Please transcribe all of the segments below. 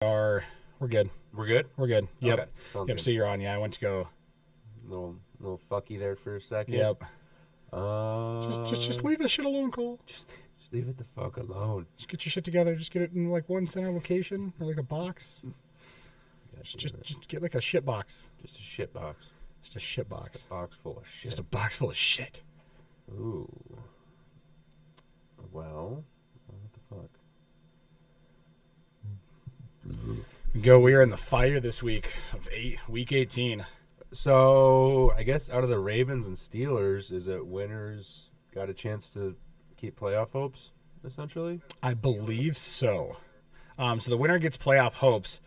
We're good. We're good? We're good. Yep. Okay. Sounds Yep. good. So you're on. Yeah, I went to go. Little fucky there for a second. Yep. Just Leave this shit alone, Cole. Just leave it the fuck alone. Just get your shit together. Just get it in like one center location or like a box. Just get like a shit box. Just a shit box. Just a shit box. Just a box full of shit. Just a box full of shit. Ooh. Well, what the fuck? We are in the fire this week of week 18. So I guess out of the Ravens and Steelers, is it winners got a chance to keep playoff hopes, essentially? I believe so. So the winner gets playoff hopes.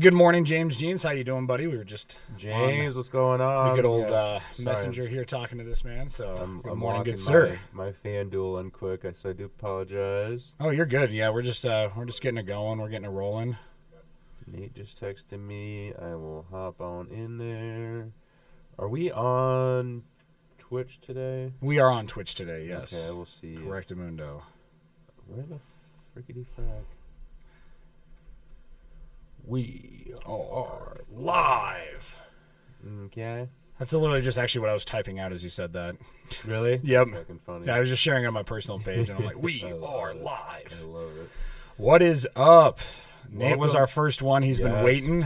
Good morning, James Jeans. How you doing, buddy? We were just James, what's going on? the good old Sorry. messenger here talking to this man. So good I'm morning, good locking sir. My FanDuel unquick. I do apologize. Oh, you're good. Yeah, we're just getting it going. We're getting it rolling. Nate just texted me. I will hop on in there. Are we on Twitch today? We are on Twitch today. Yes. Okay, we'll see. Correctamundo. Where the frickety frack? We are live. Okay. That's literally just actually what I was typing out as you said that. Really? Yep. That's fucking funny. Yeah, I was just sharing it on my personal page, and I'm like, we I are love it. live. I love it. What is up? Nate was Welcome. our first one. He's been Yes. waiting.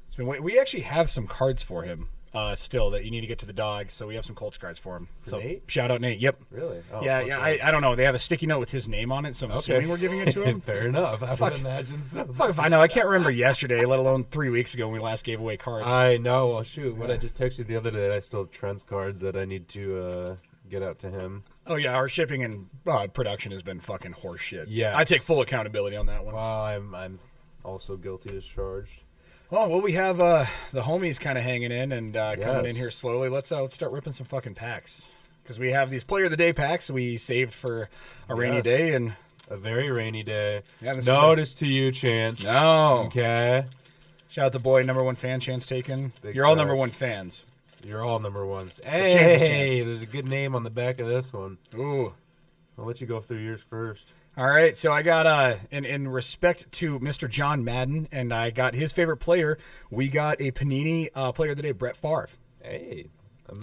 He's been waiting. We actually have some cards for him still that you need to get to the dog, so we have some Colts cards for him. For So Nate? shout out Nate. Yep. Really? Oh, yeah, fuck yeah. I don't know. They have a sticky note with his name on it, so I'm assuming we're giving it to him. Fair enough. I Fuck. would imagine so. Fuck if I know. I can't remember yesterday, let alone 3 weeks ago when we last gave away cards. I know. Well, shoot. What I just texted the other day, I still have Trent's cards that I need to get out to him. Oh yeah, our shipping and production has been fucking horse shit. Yes. I take full accountability on that one. Well, I'm also guilty as charged. Well, we have the homies kind of hanging in and coming Yes. in here slowly. Let's start ripping some fucking packs because we have these player of the day packs we saved for a rainy Yes. day and A very rainy day. Yeah, this Notice to you, Chance. no. Okay. Shout out the boy, number one fan, Chance Taken. Big You're all facts. number one fans. You're all number ones. Chance is Hey, Chance. there's a good name on the back of this one. Ooh. I'll let you go through yours first. All right, so I got in respect to Mr. John Madden, and I got his favorite player. We got a Panini player of the day, Brett Favre. Hey.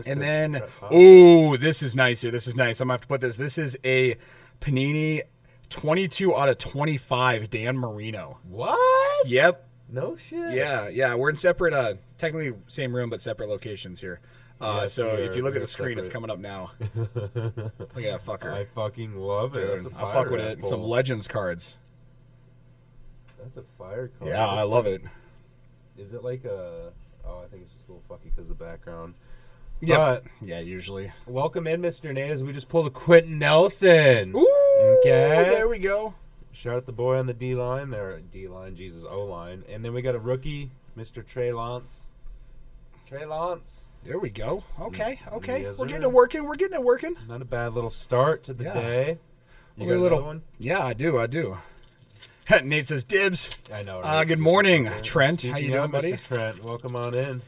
And then, Brett Favre. ooh, this is nice here. This is nice. I'm going to have to put this. This is a Panini 22 out of 25 Dan Marino. What? Yep. No shit. Yeah. We're in separate, technically same room, but separate locations here. Yes, so we if are. you look at We're the screen, it's separate. coming up now. Look at that fucker. I fucking love it. Dude, That's a I fire fuck with it. ass Some bowl. Legends cards. That's a fire card. Yeah, I love it. Is it like a... Oh, I think it's just a little fucky because of the background. Yeah. But Yeah, usually. welcome in, Mr. Nate, as we just pulled a Quentin Nelson. Ooh, Okay. there we go. Shout out the boy on the D-line. There, D-line, Jesus, O-line. And then we got a rookie, Mr. Trey Lance. Trey Lance. There we go. Okay. Yes, We're sir. getting it working. We're getting it working. Not a bad little start to the Yeah. day. You Only got a little- another one? Yeah, I do. Nate says dibs. I know. right? Good morning, Okay. Trent. How you Speaking doing, of, buddy? Mr. Trent, welcome on in.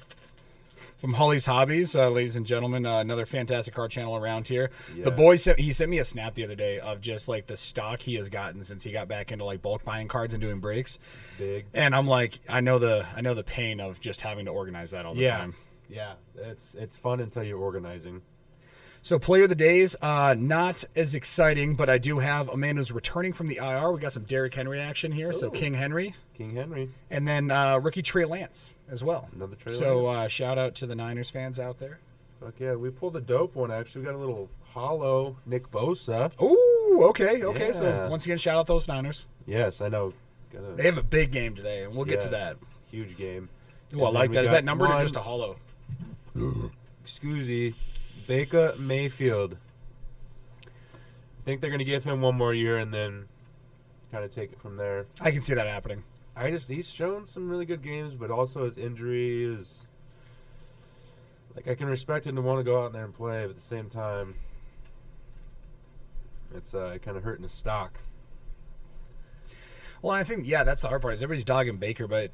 From Holly's Hobbies, ladies and gentlemen, another fantastic card channel around here. Yeah. The boy sent me a snap the other day of just like the stock he has gotten since he got back into like bulk buying cards and doing breaks. Big. And I'm like, I know the pain of just having to organize that all the time. Yeah, it's fun until you're organizing. So player of the days, not as exciting, but I do have a man who's returning from the IR. We got some Derrick Henry action here, so Ooh. King Henry, King Henry, and then rookie Trey Lance as well. another Trey So Lance. shout out to the Niners fans out there. Fuck yeah, we pulled a dope one actually. We got a little hollow Nick Bosa. Ooh, okay. So Yeah. once again, shout out those Niners. Yes, I know. They have a big game today, and we'll get to Yes, that. Huge game. Ooh, I And like then we that. Is got that numbered or one- just a hollow? Excuse me, Baker Mayfield. I think they're gonna give him one more year and then kind of take it from there. I can see that happening. He's shown some really good games, but also his injury is like I can respect him to want to go out there and play, but at the same time, it's kind of hurting his stock. Well, I think that's the hard part. Is everybody's dogging Baker, but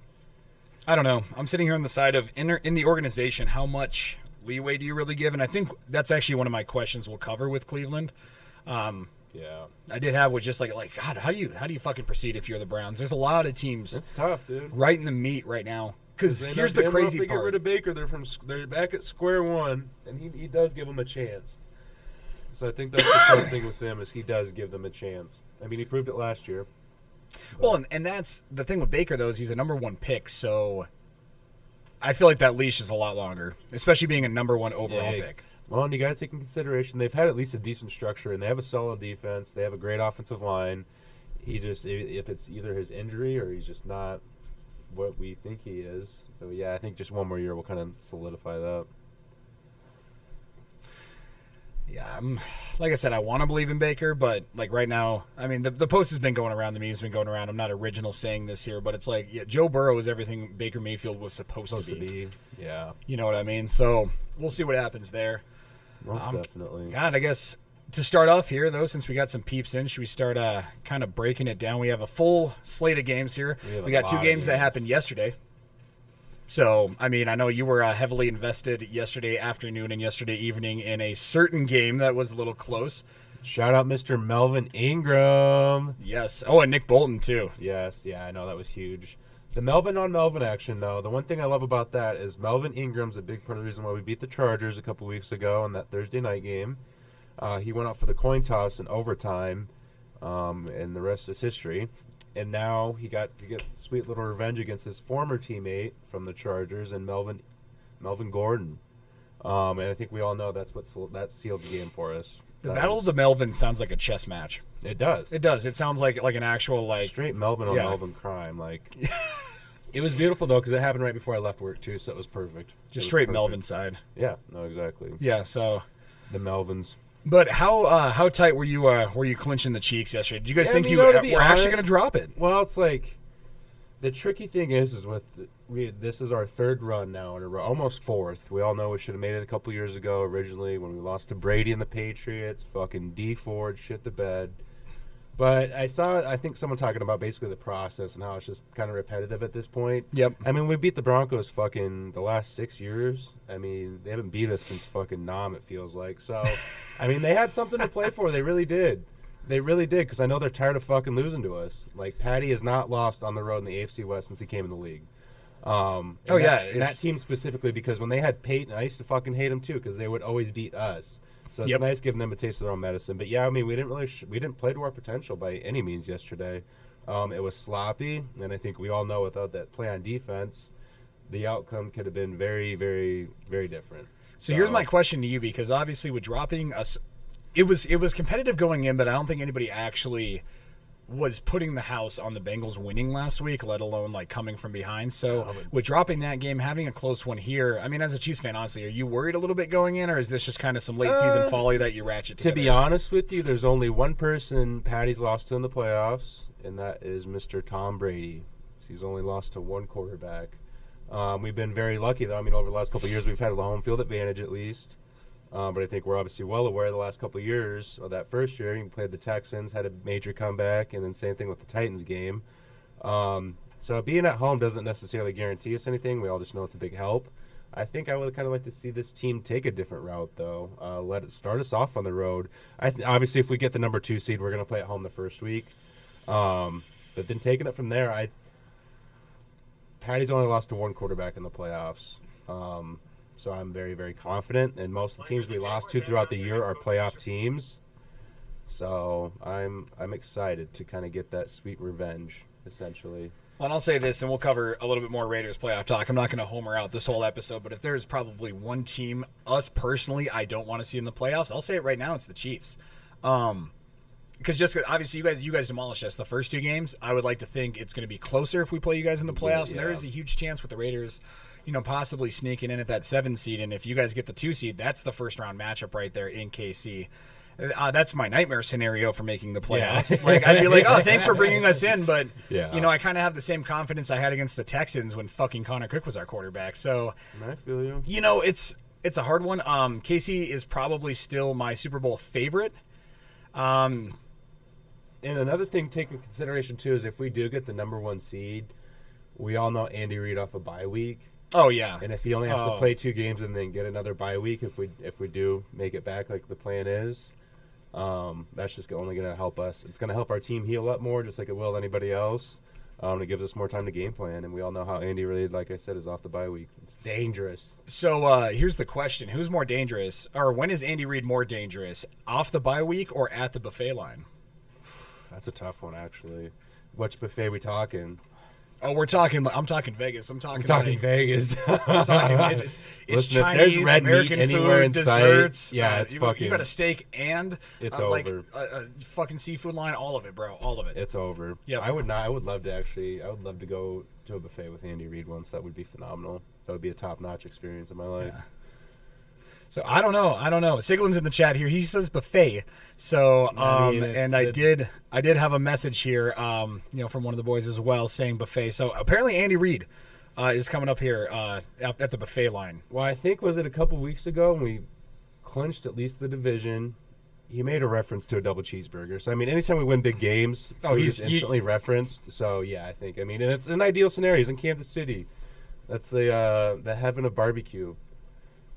I don't know. I'm sitting here on the side of in the organization. How much leeway do you really give? And I think that's actually one of my questions we'll cover with Cleveland. Yeah. I did have with just like God, how do you fucking proceed if you're the Browns? There's a lot of teams It's tough, dude. right in the meat right now. Because They here's know the damn well crazy if they part. get rid of Baker, they're back at square one, and he does give them a chance. So I think that's the tough thing with them is he does give them a chance. I mean, he proved it last year. Well, and that's the thing with Baker though is he's a number 1 pick, so I feel like that leash is a lot longer, especially being a number 1 overall pick. Well, and you got to take in consideration they've had at least a decent structure, and they have a solid defense. They have a great offensive line. He just, if it's either his injury or he's just not what we think he is. So, yeah, I think just one more year will kind of solidify that. Yeah, like I said, I want to believe in Baker, but like right now, I mean, the post has been going around, the meme's been going around. I'm not original saying this here, but it's like, yeah, Joe Burrow is everything Baker Mayfield was supposed to be. Yeah. You know what I mean? So we'll see what happens there. Most definitely. God, I guess to start off here, though, since we got some peeps in, should we start kind of breaking it down? We have a full slate of games here. We got 2 games that happened yesterday. So, I mean, I know you were heavily invested yesterday afternoon and yesterday evening in a certain game that was a little close. Shout out Mr. Melvin Ingram. Yes. Oh, and Nick Bolton, too. Yes, yeah, I know that was huge. The Melvin on Melvin action, though, the one thing I love about that is Melvin Ingram's a big part of the reason why we beat the Chargers a couple weeks ago in that Thursday night game. He went out for the coin toss in overtime, and the rest is history. And now he got to get sweet little revenge against his former teammate from the Chargers and Melvin Gordon. And I think we all know that sealed the game for us. The Battle of the Melvins sounds like a chess match. It does. It does. It sounds like an actual straight Melvin on Melvin crime. It was beautiful though because it happened right before I left work too, so it was perfect. Just straight Melvin side. Yeah. No, exactly. Yeah. So the Melvins. But how tight were you clinching the cheeks yesterday? Did you guys think were actually going to drop it? Well, it's like the tricky thing is this is our 3rd run now in a row, almost 4th. We all know we should have made it a couple years ago originally when we lost to Brady and the Patriots. Fucking D Ford shit the bed. But I think someone talking about basically the process and how it's just kind of repetitive at this point. Yep. I mean, we beat the Broncos fucking the last 6 years. I mean, they haven't beat us since fucking Nam, it feels like. So, I mean, they had something to play for. They really did. They really did because I know they're tired of fucking losing to us. Like, Patty has not lost on the road in the AFC West since he came in the league. That team specifically because when they had Peyton, I used to fucking hate them too because they would always beat us. So it's nice giving them a taste of their own medicine. But, yeah, I mean, we didn't play to our potential by any means yesterday. It was sloppy, and I think we all know without that play on defense, the outcome could have been very, very, very different. So here's my question to you because obviously with dropping us, it was competitive going in, but I don't think anybody actually was putting the house on the Bengals winning last week, let alone like coming from behind. So with dropping that game, having a close one here, I mean, as a Chiefs fan, honestly, are you worried a little bit going in, or is this just kind of some late season folly that you ratchet together? To be honest with you, there's only one person Patty's lost to in the playoffs, and that is Mr. Tom Brady. He's only lost to one quarterback. We've been very lucky, though. I mean, over the last couple of years, we've had a home field advantage at least. But I think we're obviously well aware the last couple of years of that first year. You played the Texans, had a major comeback, and then same thing with the Titans game. So being at home doesn't necessarily guarantee us anything. We all just know it's a big help. I think I would kind of like to see this team take a different route, though. Let it start us off on the road. Obviously, if we get the number 2 seed, we're going to play at home the first week. But then taking it from there, Patty's only lost to one quarterback in the playoffs. So I'm very, very confident. And most of the teams we lost to throughout the year are playoff teams. So I'm excited to kind of get that sweet revenge, essentially. Well, and I'll say this, and we'll cover a little bit more Raiders playoff talk. I'm not going to homer out this whole episode, but if there's probably one team, us personally, I don't want to see in the playoffs, I'll say it right now, it's the Chiefs. Because just obviously you guys demolished us the first 2 games. I would like to think it's going to be closer if we play you guys in the playoffs. And there is a huge chance with the Raiders, possibly sneaking in at that 7 seed. And if you guys get the 2 seed, that's the first round matchup right there in KC. That's my nightmare scenario for making the playoffs. Yeah. Like I'd be like, oh, thanks for bringing us in, but I kind of have the same confidence I had against the Texans when fucking Connor Cook was our quarterback. So I feel you. It's a hard one. KC is probably still my Super Bowl favorite. And another thing to take into consideration, too, is if we do get the number 1 seed, we all know Andy Reid off a bye week. Oh, yeah. And if he only has to play 2 games and then get another bye week, if we do make it back like the plan is, That's just only going to help us. It's going to help our team heal up more, just like it will anybody else. It gives us more time to game plan, and we all know how Andy Reid, like I said, is off the bye week. It's dangerous. So here's the question: who's more dangerous, or when is Andy Reid more dangerous, off the bye week or at the buffet line? That's a tough one, actually. Which buffet we talking? Oh, I'm talking Vegas. I'm talking Vegas. I'm talking, it's Listen, Chinese, if there's red American meat anywhere food, in desserts. sight, yeah, it's you fucking. got a steak and It's like over. a fucking seafood line, all of it, bro, all of it. It's over. Yep. I would love to go to a buffet with Andy Reid once. That would be phenomenal. That would be a top-notch experience in my life. Yeah. So I don't know. Siglin's in the chat here. He says buffet. So I did have a message here, from one of the boys as well saying buffet. So apparently Andy Reid is coming up here at the buffet line. Well, I think was it a couple weeks ago when we clinched at least the division. He made a reference to a double cheeseburger. So I mean, anytime we win big games, he's instantly referenced. So yeah, I think and it's an ideal scenario. He's in Kansas City. That's the heaven of barbecue.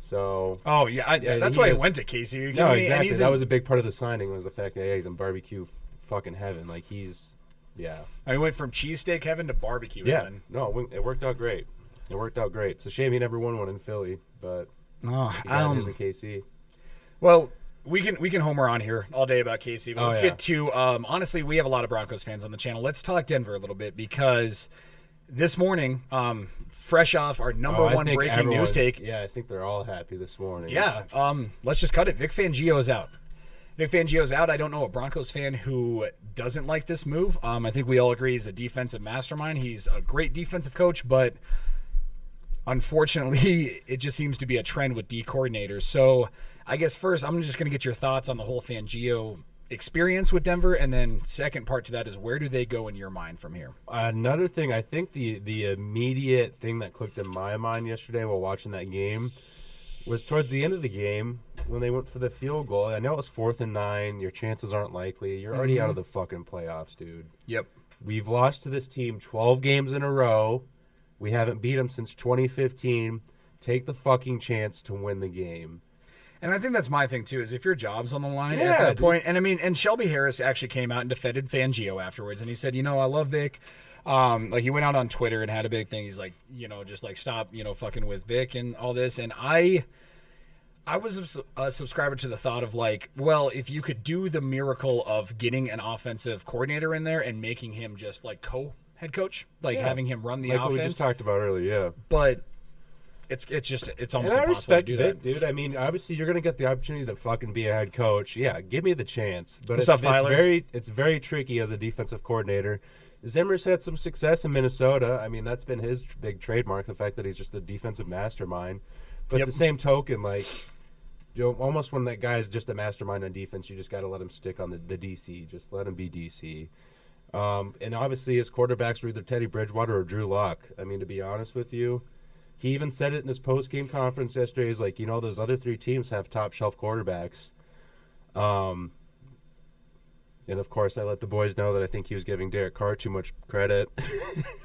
So that's why I went to Casey. No, exactly. That was a big part of the signing was the fact that he's in barbecue fucking heaven. Like I went from cheesesteak heaven to barbecue heaven. No, it worked out great. It's a shame he never won one in Philly, but he got his in KC. Well, we can homer on here all day about KC, but let's get to honestly, we have a lot of Broncos fans on the channel. Let's talk Denver a little bit because this morning, fresh off our number one breaking news take. Yeah, I think they're all happy this morning. Yeah, let's just cut it. Vic Fangio is out. I don't know a Broncos fan who doesn't like this move. I think we all agree he's a defensive mastermind. He's a great defensive coach, but unfortunately, it just seems to be a trend with D coordinators. So I guess first, I'm just going to get your thoughts on the whole Fangio experience with Denver, and then second part to that is where do they go in your mind from here? Another thing, I think the immediate thing that clicked in my mind yesterday while watching that game was towards the end of the game when they went for the field goal. I know it was 4th and 9. Your chances aren't likely. You're already out of the fucking playoffs, dude. Yep. We've lost to this team 12 games in a row. We haven't beat them since 2015. Take the fucking chance to win the game. And I think that's my thing, too, is if your job's on the line at that point. And, and Shelby Harris actually came out and defended Fangio afterwards. And he said, I love Vic. He went out on Twitter and had a big thing. He's like, just like stop, fucking with Vic and all this. And I was a subscriber to the thought of like, well, if you could do the miracle of getting an offensive coordinator in there and making him just like co-head coach, having him run the offense. Like what we just talked about earlier, yeah. But it's almost impossible I respect to do Vic, that. dude. I mean, obviously you're gonna get the opportunity to fucking be a head coach. Yeah, give me the chance. But it's very tricky as a defensive coordinator. Zimmer's had some success in Minnesota. I mean, that's been his big trademark, the fact that he's just a defensive mastermind. But the same token, almost when that guy's just a mastermind on defense, you just got to let him stick on the DC. Just let him be DC. And obviously his quarterbacks were either Teddy Bridgewater or Drew Lock. I mean, to be honest with you, he even said it in his post-game conference yesterday. He's like, those other 3 teams have top-shelf quarterbacks. And, of course, I let the boys know that I think he was giving Derek Carr too much credit.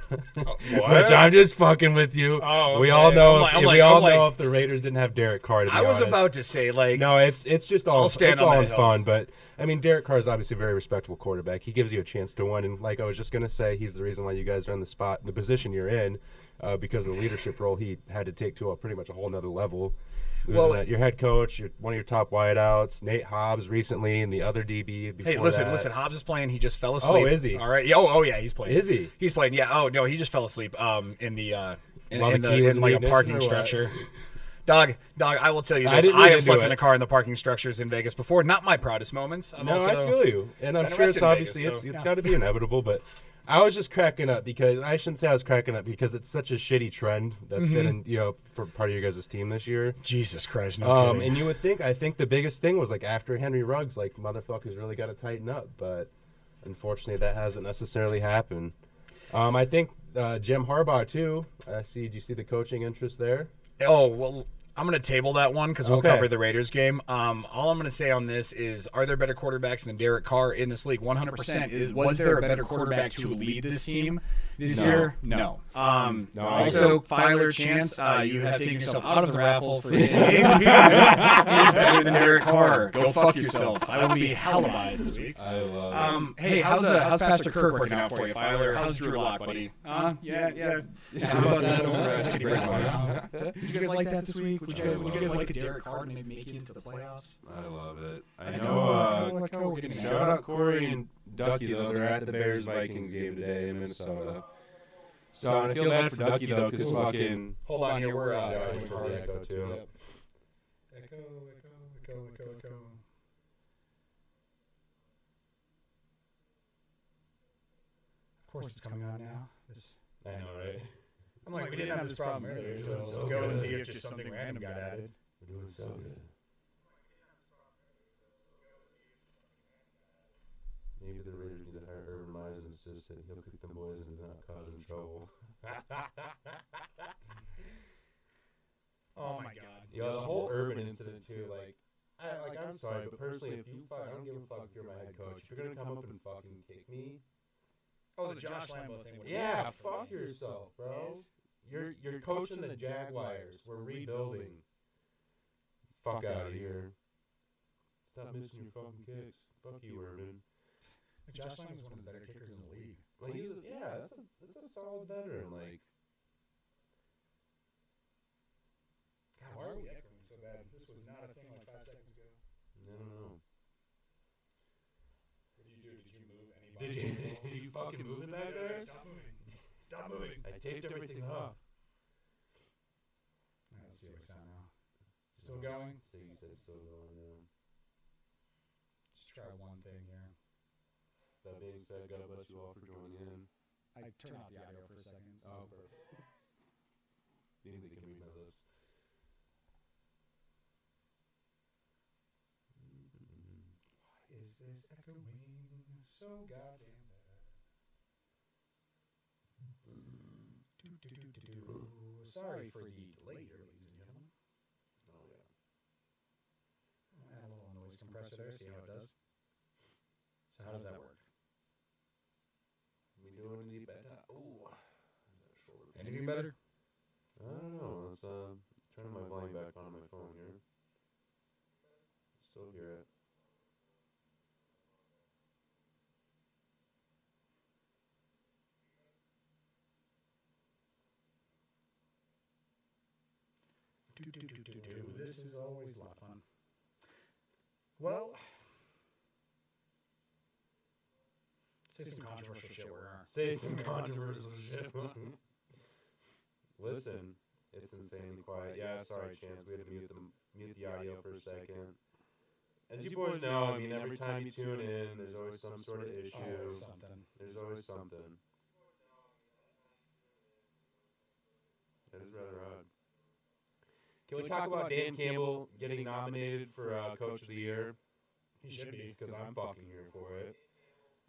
Which I'm just fucking with you. Oh, okay. We all know if the Raiders didn't have Derek Carr, to be honest. About to say, no, it's just all in fun. But, I mean, Derek Carr is obviously a very respectable quarterback. He gives you a chance to win. And like I was just going to say, he's the reason why you guys are in the position you're in. Because of the leadership role he had to take to pretty much a whole nother level. Your head coach, one of your top wideouts, Nate Hobbs recently, and the other DB before listen, Hobbs is playing. He just fell asleep. Oh, is he? All right. Oh, yeah, he's playing. Is he? He's playing. Yeah. Oh, no, he just fell asleep in a parking structure. Dog, I will tell you this. I have slept in a car in the parking structures in Vegas before. Not my proudest moments. I feel you. And I'm sure it's obviously, it's got to be inevitable, but I was just cracking up because I shouldn't say I was cracking up because it's such a shitty trend that's been in, for part of your guys' team this year. Jesus Christ, no kidding. And you would think, I think the biggest thing was after Henry Ruggs, motherfuckers really got to tighten up, but unfortunately that hasn't necessarily happened. I think Jim Harbaugh too. Do you see the coaching interest there? Oh, well, I'm going to table that one because we'll cover the Raiders game. All I'm going to say on this is, are there better quarterbacks than Derek Carr in this league? 100%. Was there a better quarterback to lead this team? This year, no. Also, Filer Chance, you have taken yourself out of the raffle for saying he's better than Derek Carr. Go fuck yourself. I will be hella biased this week. I love it. Hey, how's Pastor Kirk working out for you, Filer? How's Drew Lock, buddy? Yeah. How about that over Teddy Bridgewater? Did you guys like that this week? Would you guys like a Derek Carr to make it into the playoffs? I love it. I know. Shout out Corey and Ducky, though. They're at the Bears-Vikings game today in Minnesota. So I feel bad for Ducky, though, because fucking... Hold on here, we're the Echo, too. Yep. Echo. Of course it's coming on now. I know, right? I'm like, we didn't have this problem earlier, so let's go and see if just something random got added. We're doing so good. Maybe the Raiders need to hire Urban Meyer as an assistant. He'll kick them boys and not cause them trouble. Oh my god. Yo, the whole Urban incident too, I'm sorry, but personally, I don't give a fuck if you're my head coach. If you're gonna come up and fucking kick me, oh, the Josh Lambo thing. Yeah, fuck yourself, bro. You're coaching the Jaguars. We're rebuilding. Fuck out of here. Stop missing your fucking kicks. Fuck you, Urban. Josh Lamb is one of the better kickers in the league. Well, that's a solid veteran. God, why are we echoing so bad? This was not a thing like 5 seconds ago. No. What did you do? Did you move anybody? Did you fucking move it back there? Stop moving. I taped everything off. All right, let's see how we sound now. Still going? So you said still going, yeah. Just try one thing here. That being said, God bless you all for joining in. I turned off the audio for a second. So. Oh, perfect. Neither can read my lips. Why is this echoing so goddamn bad? Sorry for the delay here, ladies and gentlemen. Oh, yeah. Add a little noise compressor there, see how it does. So how does that work? We doing any better? Ooh. Anything better? I don't know. Let's turn my volume back on my phone here. Still hear it. This is always a lot of fun. Well, say some controversial shit. Say some controversial shit. Listen, it's insanely quiet. Yeah, sorry, Chance. We had to mute the audio for a second. As you boys know, I mean, every time you tune in, there's always some sort of issue. There's always something. That is rather odd. Can we talk about Dan Campbell getting nominated for Coach of the Year? He should be, because I'm fucking here for it.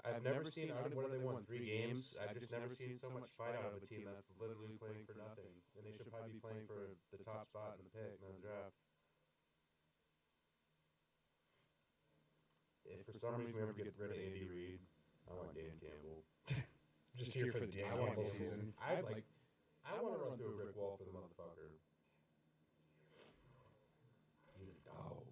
I've never seen, what have they won, 3 games? I've just never seen so much fight out of a team that's literally playing for nothing. And they should probably be playing for the top spot in the pick, not the draft. If for some reason we ever get rid of Andy Reid, I want Dan Campbell. Just here for the Dan Campbell season. I want to run through a brick wall for the motherfucker. He's a dog.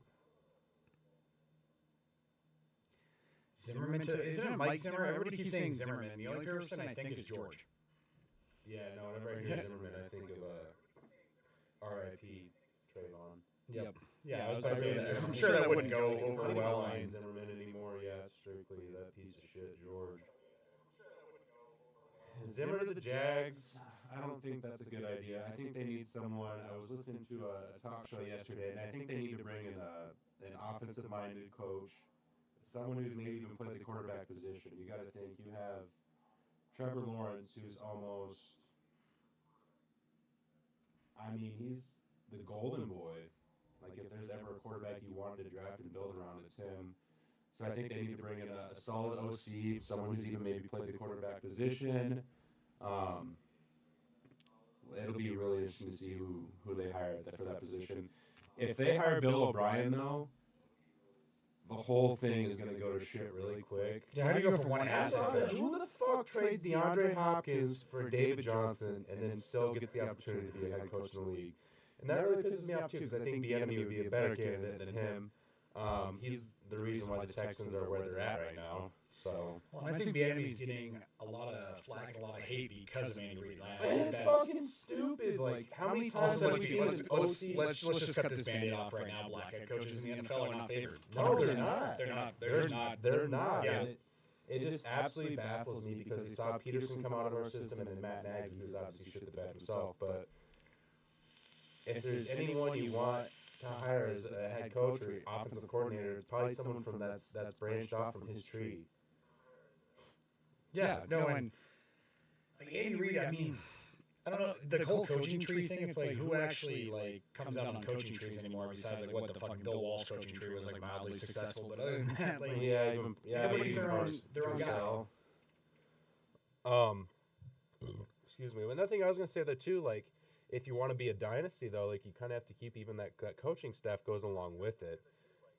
Zimmerman isn't it Mike Zimmer? Everybody keeps saying Zimmerman. The only person I think is George. Yeah, no, whenever I hear Zimmerman, I think of R.I.P. Trayvon. Yep. Yeah, I was about to say that. I'm sure that wouldn't go over well on Zimmerman anymore. Yeah, strictly that piece of shit, George. Zimmer to the Jags, I don't think that's a good idea. I think they need someone. I was listening to a talk show yesterday, and I think they need to bring in an offensive-minded coach, someone who's maybe even played the quarterback position. You got to think you have Trevor Lawrence, who's almost, I mean, he's the golden boy. Like, if there's ever a quarterback you wanted to draft and build around, it's him. So I think they need to bring in a solid OC, someone who's even maybe played the quarterback position. It'll be really interesting to see who they hire for that position. If they hire Bill O'Brien, though, the whole thing is going to go to shit really quick. Yeah, how do you go from one asset? Who the fuck trades DeAndre Hopkins for David Johnson and then still gets the opportunity to be a head coach in the league? And that really pisses me off too, because I think Bieniemy would be a better candidate than him. He's the reason why the Texans are where they're at right now. So, Well, I think Bieniemy's getting a lot of flack and a lot of hate because of Andy Reid. and it's fucking stupid. Like, how many times have we seen this OC? Let's just cut this Band-Aid off right now. Black head coaches in the NFL are not favored. No, they're not. They're not. Yeah. Yeah. It just absolutely baffles me because we saw Peterson come out of our system and then Matt Nagy, who's obviously shit the bed himself. But if there's anyone you want to hire as a head coach or offensive coordinator, it's probably someone from that's branched off from his tree. Yeah, no, and like Andy Reid, I mean, I don't know the whole coaching tree thing. It's like who actually like comes out on coaching trees anymore? Besides like what the fucking Bill Walsh coaching tree was like mildly successful, but other than that, like everybody's their own guy. Excuse me. But another thing I was gonna say though too, like if you want to be a dynasty though, like you kind of have to keep even that coaching staff goes along with it.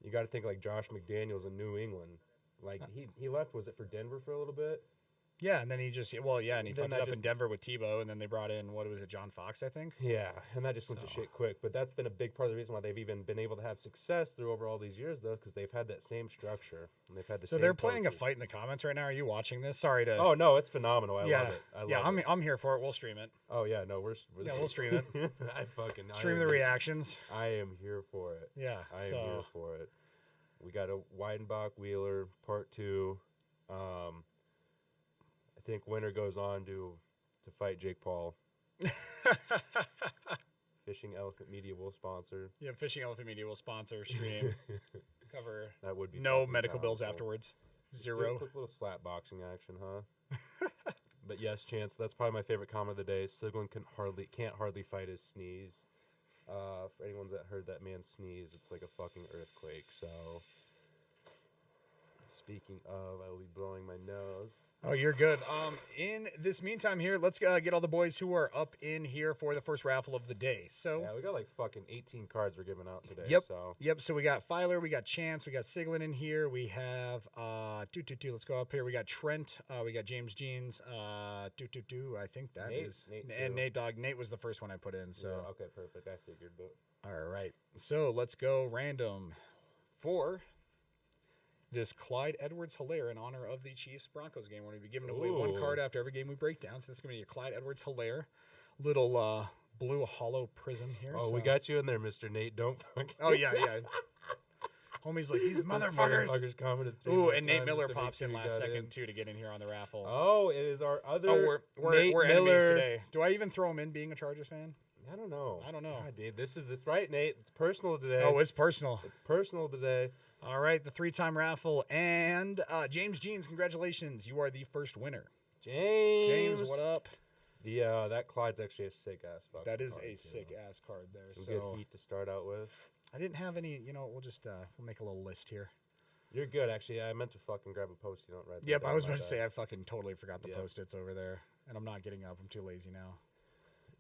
You got to think like Josh McDaniels in New England. Like he left, was it for Denver for a little bit? Yeah, and then he just and he Then fucked it up just- in Denver with Tebow, and then they brought in what was it, John Fox, I think. Yeah, and that just went to shit quick. But that's been a big part of the reason why they've even been able to have success through over all these years, though, because they've had that same structure and they've had the. So same they're planning a coaches. fight in the comments right now. Are you watching this? Sorry to. Oh no, it's phenomenal. I yeah, love it. I love it. I'm here for it. We'll stream it. Oh yeah, no, we'll stream it. I Stream the reactions. I am here for it. Yeah, I am here for it. We got a Weidenbach Wheeler Part 2. I think winner goes on to fight Jake Paul. Fishing Elephant Media will sponsor. Yeah, Fishing Elephant Media will sponsor stream. Cover. That would be no fucking medical bills powerful. afterwards. Do a Zero. quick little slap boxing action, huh? But yes, Chance, that's probably my favorite comment of the day. Siglin can't hardly fight his sneeze. For anyone that heard that man sneeze, it's like a fucking earthquake. So, speaking of, I will be blowing my nose. Oh, you're good. In this meantime here, let's get all the boys who are up in here for the first raffle of the day. So Yeah, we got like fucking 18 cards we're giving out today. Yep. So. Yep. So we got Filer, we got Chance, we got Siglin in here. We have let's go up here. We got Trent, we got James Jeans, I think that Nate, is Nate and too. Nate Dog. Nate was the first one I put in. So Yeah, okay, perfect. I figured, but all right. So let's go random for this Clyde Edwards-Hilaire in honor of the Chiefs-Broncos game. We're going to be giving away one Ooh. card after every game we break down. So this is going to be a Clyde Edwards-Hilaire little blue hollow prism here. oh, so. we got you in there, Mr. Nate. Don't fucking. Oh, yeah. Homie's like, these motherfuckers. Commented 3 Ooh, more and Nate times Miller just to make pops sure in you last got second, in. too, to get in here on the raffle. Oh, it is our other. Oh, Nate we're Miller. enemies today. Do I even throw him in being a Chargers fan? I don't know. God, dude, this right, Nate. It's personal today. Oh, it's personal. It's personal today. All right, the 3-time raffle. And James Jeans, congratulations. You are the first winner. James, James, what up? The that Clyde's actually a sick ass. That is a sick ass card there. Some So good heat to start out with. I didn't have any. We'll just we'll make a little list here. You're good, actually. I meant to fucking grab a post. You don't write. Yep, I was about to say I fucking totally forgot the Yep. Post-its over there, and I'm not getting up. I'm too lazy now.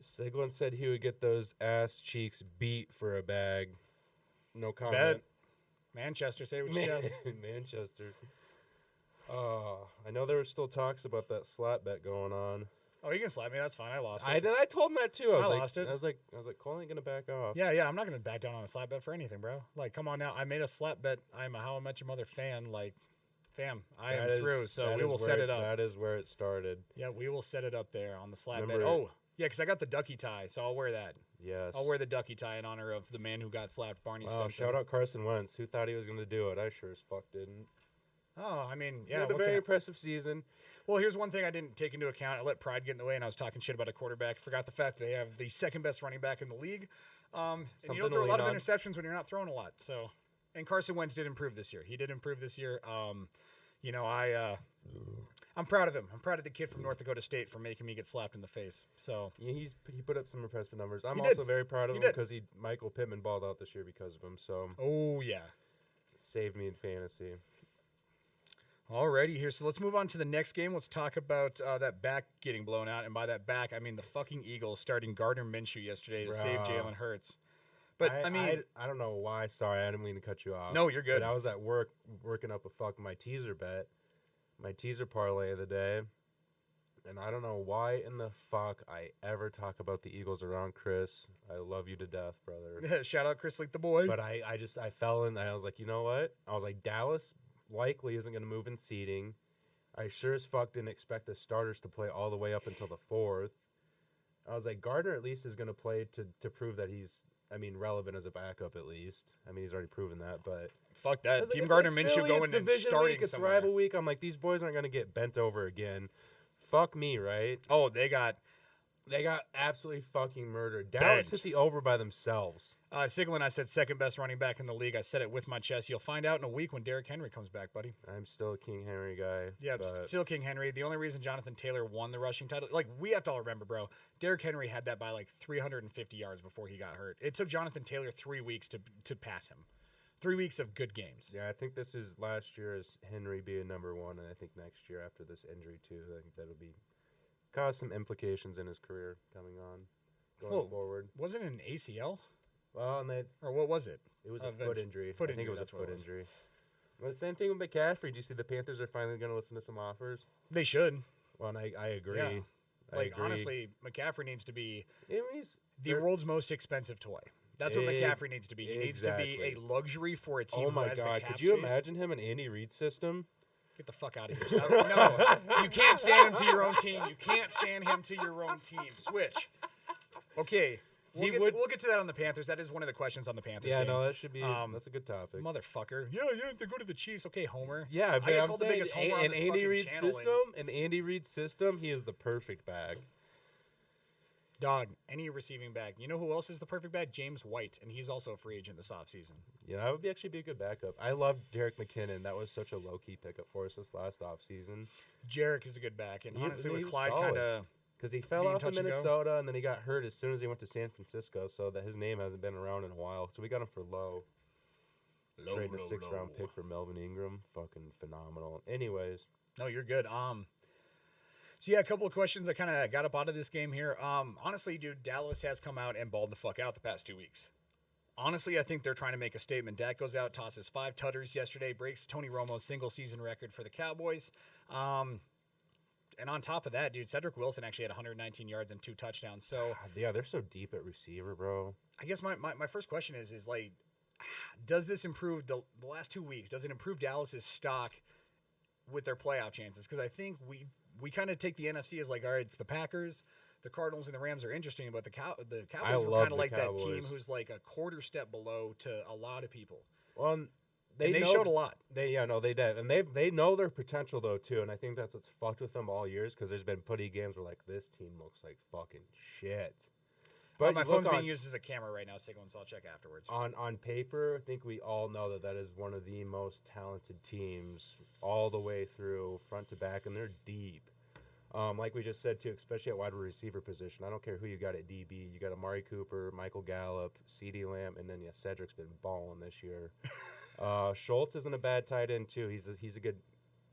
Siglin said he would get those ass cheeks beat for a bag. No Bet. comment. Manchester, say it with your chest. Manchester. I know there were still talks about that slap bet going on. Oh, you can slap me. That's fine. I lost it. I told him that too. I lost it. I was like, Cole ain't gonna back off. Yeah. I'm not gonna back down on a slap bet for anything, bro. Like, come on now. I made a slap bet. I'm a How I Met Your Mother fan. Like, fam, I am through. So we will set it up. That is where it started. Yeah, we will set it up there on the slap Remember- bet. Oh, yeah, because I got the ducky tie, so I'll wear that. Yes. I'll wear the ducky tie in honor of the man who got slapped, Barney Wow, Stinson. shout out Carson Wentz. Who thought he was gonna do it? I sure as fuck didn't. Oh, I mean, He yeah. had a what very can I- impressive season. Well, here's one thing I didn't take into account. I let pride get in the way, and I was talking shit about a quarterback. Forgot the fact that they have the second best running back in the league. And you Something don't to throw a lot of lean on. interceptions when you're not throwing a lot. So, and Carson Wentz did improve this year. He did improve this year. I'm proud of him. I'm proud of the kid from North Dakota State for making me get slapped in the face. So, Yeah, he put up some impressive numbers. I'm He also did. very proud of He him did. because Michael Pittman balled out this year because of him. So oh yeah. saved me in fantasy. Alrighty, here. So let's move on to the next game. Let's talk about that back getting blown out. And by that back, I mean the fucking Eagles starting Gardner Minshew yesterday to save Bruh. Jalen Hurts. But I mean, I don't know why. Sorry, I didn't mean to cut you off. No, you're good. But I was at work working up my teaser bet, my teaser parlay of the day, and I don't know why in the fuck I ever talk about the Eagles around Chris. I love you to death, brother. Shout out Chris Leak the boy. But I fell in. I was like, you know what? I was like, Dallas likely isn't going to move in seeding. I sure as fuck didn't expect the starters to play all the way up until the 4th. I was like, Gardner at least is going to play to prove that he's, relevant as a backup at least. He's already proven that, but... Fuck that. Like, Team Gardner Minshew going and starting week, it's somewhere. rival week. I'm like, these boys aren't going to get bent over again. Fuck me, right? Oh, they got absolutely fucking murdered. Dallas hit the over by themselves. Siglin, I said second best running back in the league. I said it with my chest. You'll find out in a week when Derrick Henry comes back, buddy. I'm still a King Henry guy. Yeah, still King Henry. The only reason Jonathan Taylor won the rushing title, like, we have to all remember, bro, Derrick Henry had that by like 350 yards before he got hurt. It took Jonathan Taylor 3 weeks to pass him. 3 weeks of good games. Yeah, I think this is last year as Henry being number one, and I think next year after this injury too. I think that'll cause some implications in his career going forward. Wasn't it an ACL? Well, or what was it? It was a foot injury. I think it was a foot injury. Well, the same thing with McCaffrey. Do you see the Panthers are finally going to listen to some offers? They should. Well, and I agree. Yeah. I agree. Honestly, McCaffrey needs to be the world's most expensive toy. That's what McCaffrey needs to be. He needs to be a luxury for a team. Oh my God! Could you imagine him in Andy Reid's system? Get the fuck out of here! No, you can't stand him to your own team. You can't stand him to your own team. Switch. Okay. We'll get to that on the Panthers. That is one of the questions on the Panthers. Yeah, game. No, that should be. That's a good topic. Motherfucker. Yeah, you have to go to the Chiefs. Okay, Homer. Yeah, but I'm saying, in Andy Reid's system, he is the perfect bag. Dog, any receiving back. You know who else is the perfect back? James White, and he's also a free agent this offseason. Yeah, that would actually be a good backup. I love Jerick McKinnon. That was such a low-key pickup for us this last offseason. Jerick is a good back, and honestly, with Clyde kind of... Because he fell off in Minnesota, and then he got hurt as soon as he went to San Francisco, so that his name hasn't been around in a while. So we got him for low. Trading a 6th-round pick for Melvin Ingram. Fucking phenomenal. Anyways. No, you're good. So, yeah, a couple of questions I kind of got up out of this game here. Honestly, dude, Dallas has come out and balled the fuck out the past 2 weeks. Honestly, I think they're trying to make a statement. Dak goes out, tosses 5 tutters yesterday, breaks Tony Romo's single-season record for the Cowboys. And on top of that, dude, Cedric Wilson actually had 119 yards and 2 touchdowns. So yeah, they're so deep at receiver, bro. I guess my first question is like, does this improve the last 2 weeks? Does it improve Dallas's stock with their playoff chances? Because I think we kind of take the NFC as like, all right, it's the Packers, the Cardinals, and the Rams are interesting, but the Cowboys were kind of like that team who's like a quarter step below to a lot of people. Well, they showed a lot. They did, and they know their potential though too, and I think that's what's fucked with them all years because there's been putty games where like this team looks like fucking shit. But my phone's being used as a camera right now, Siglin, so I'll check afterwards. On paper, I think we all know that is one of the most talented teams all the way through, front to back, and they're deep. Like we just said, too, especially at wide receiver position. I don't care who you got at DB. You got Amari Cooper, Michael Gallup, CeeDee Lamb, and then, yeah, Cedric's been balling this year. Schultz isn't a bad tight end, too. He's a good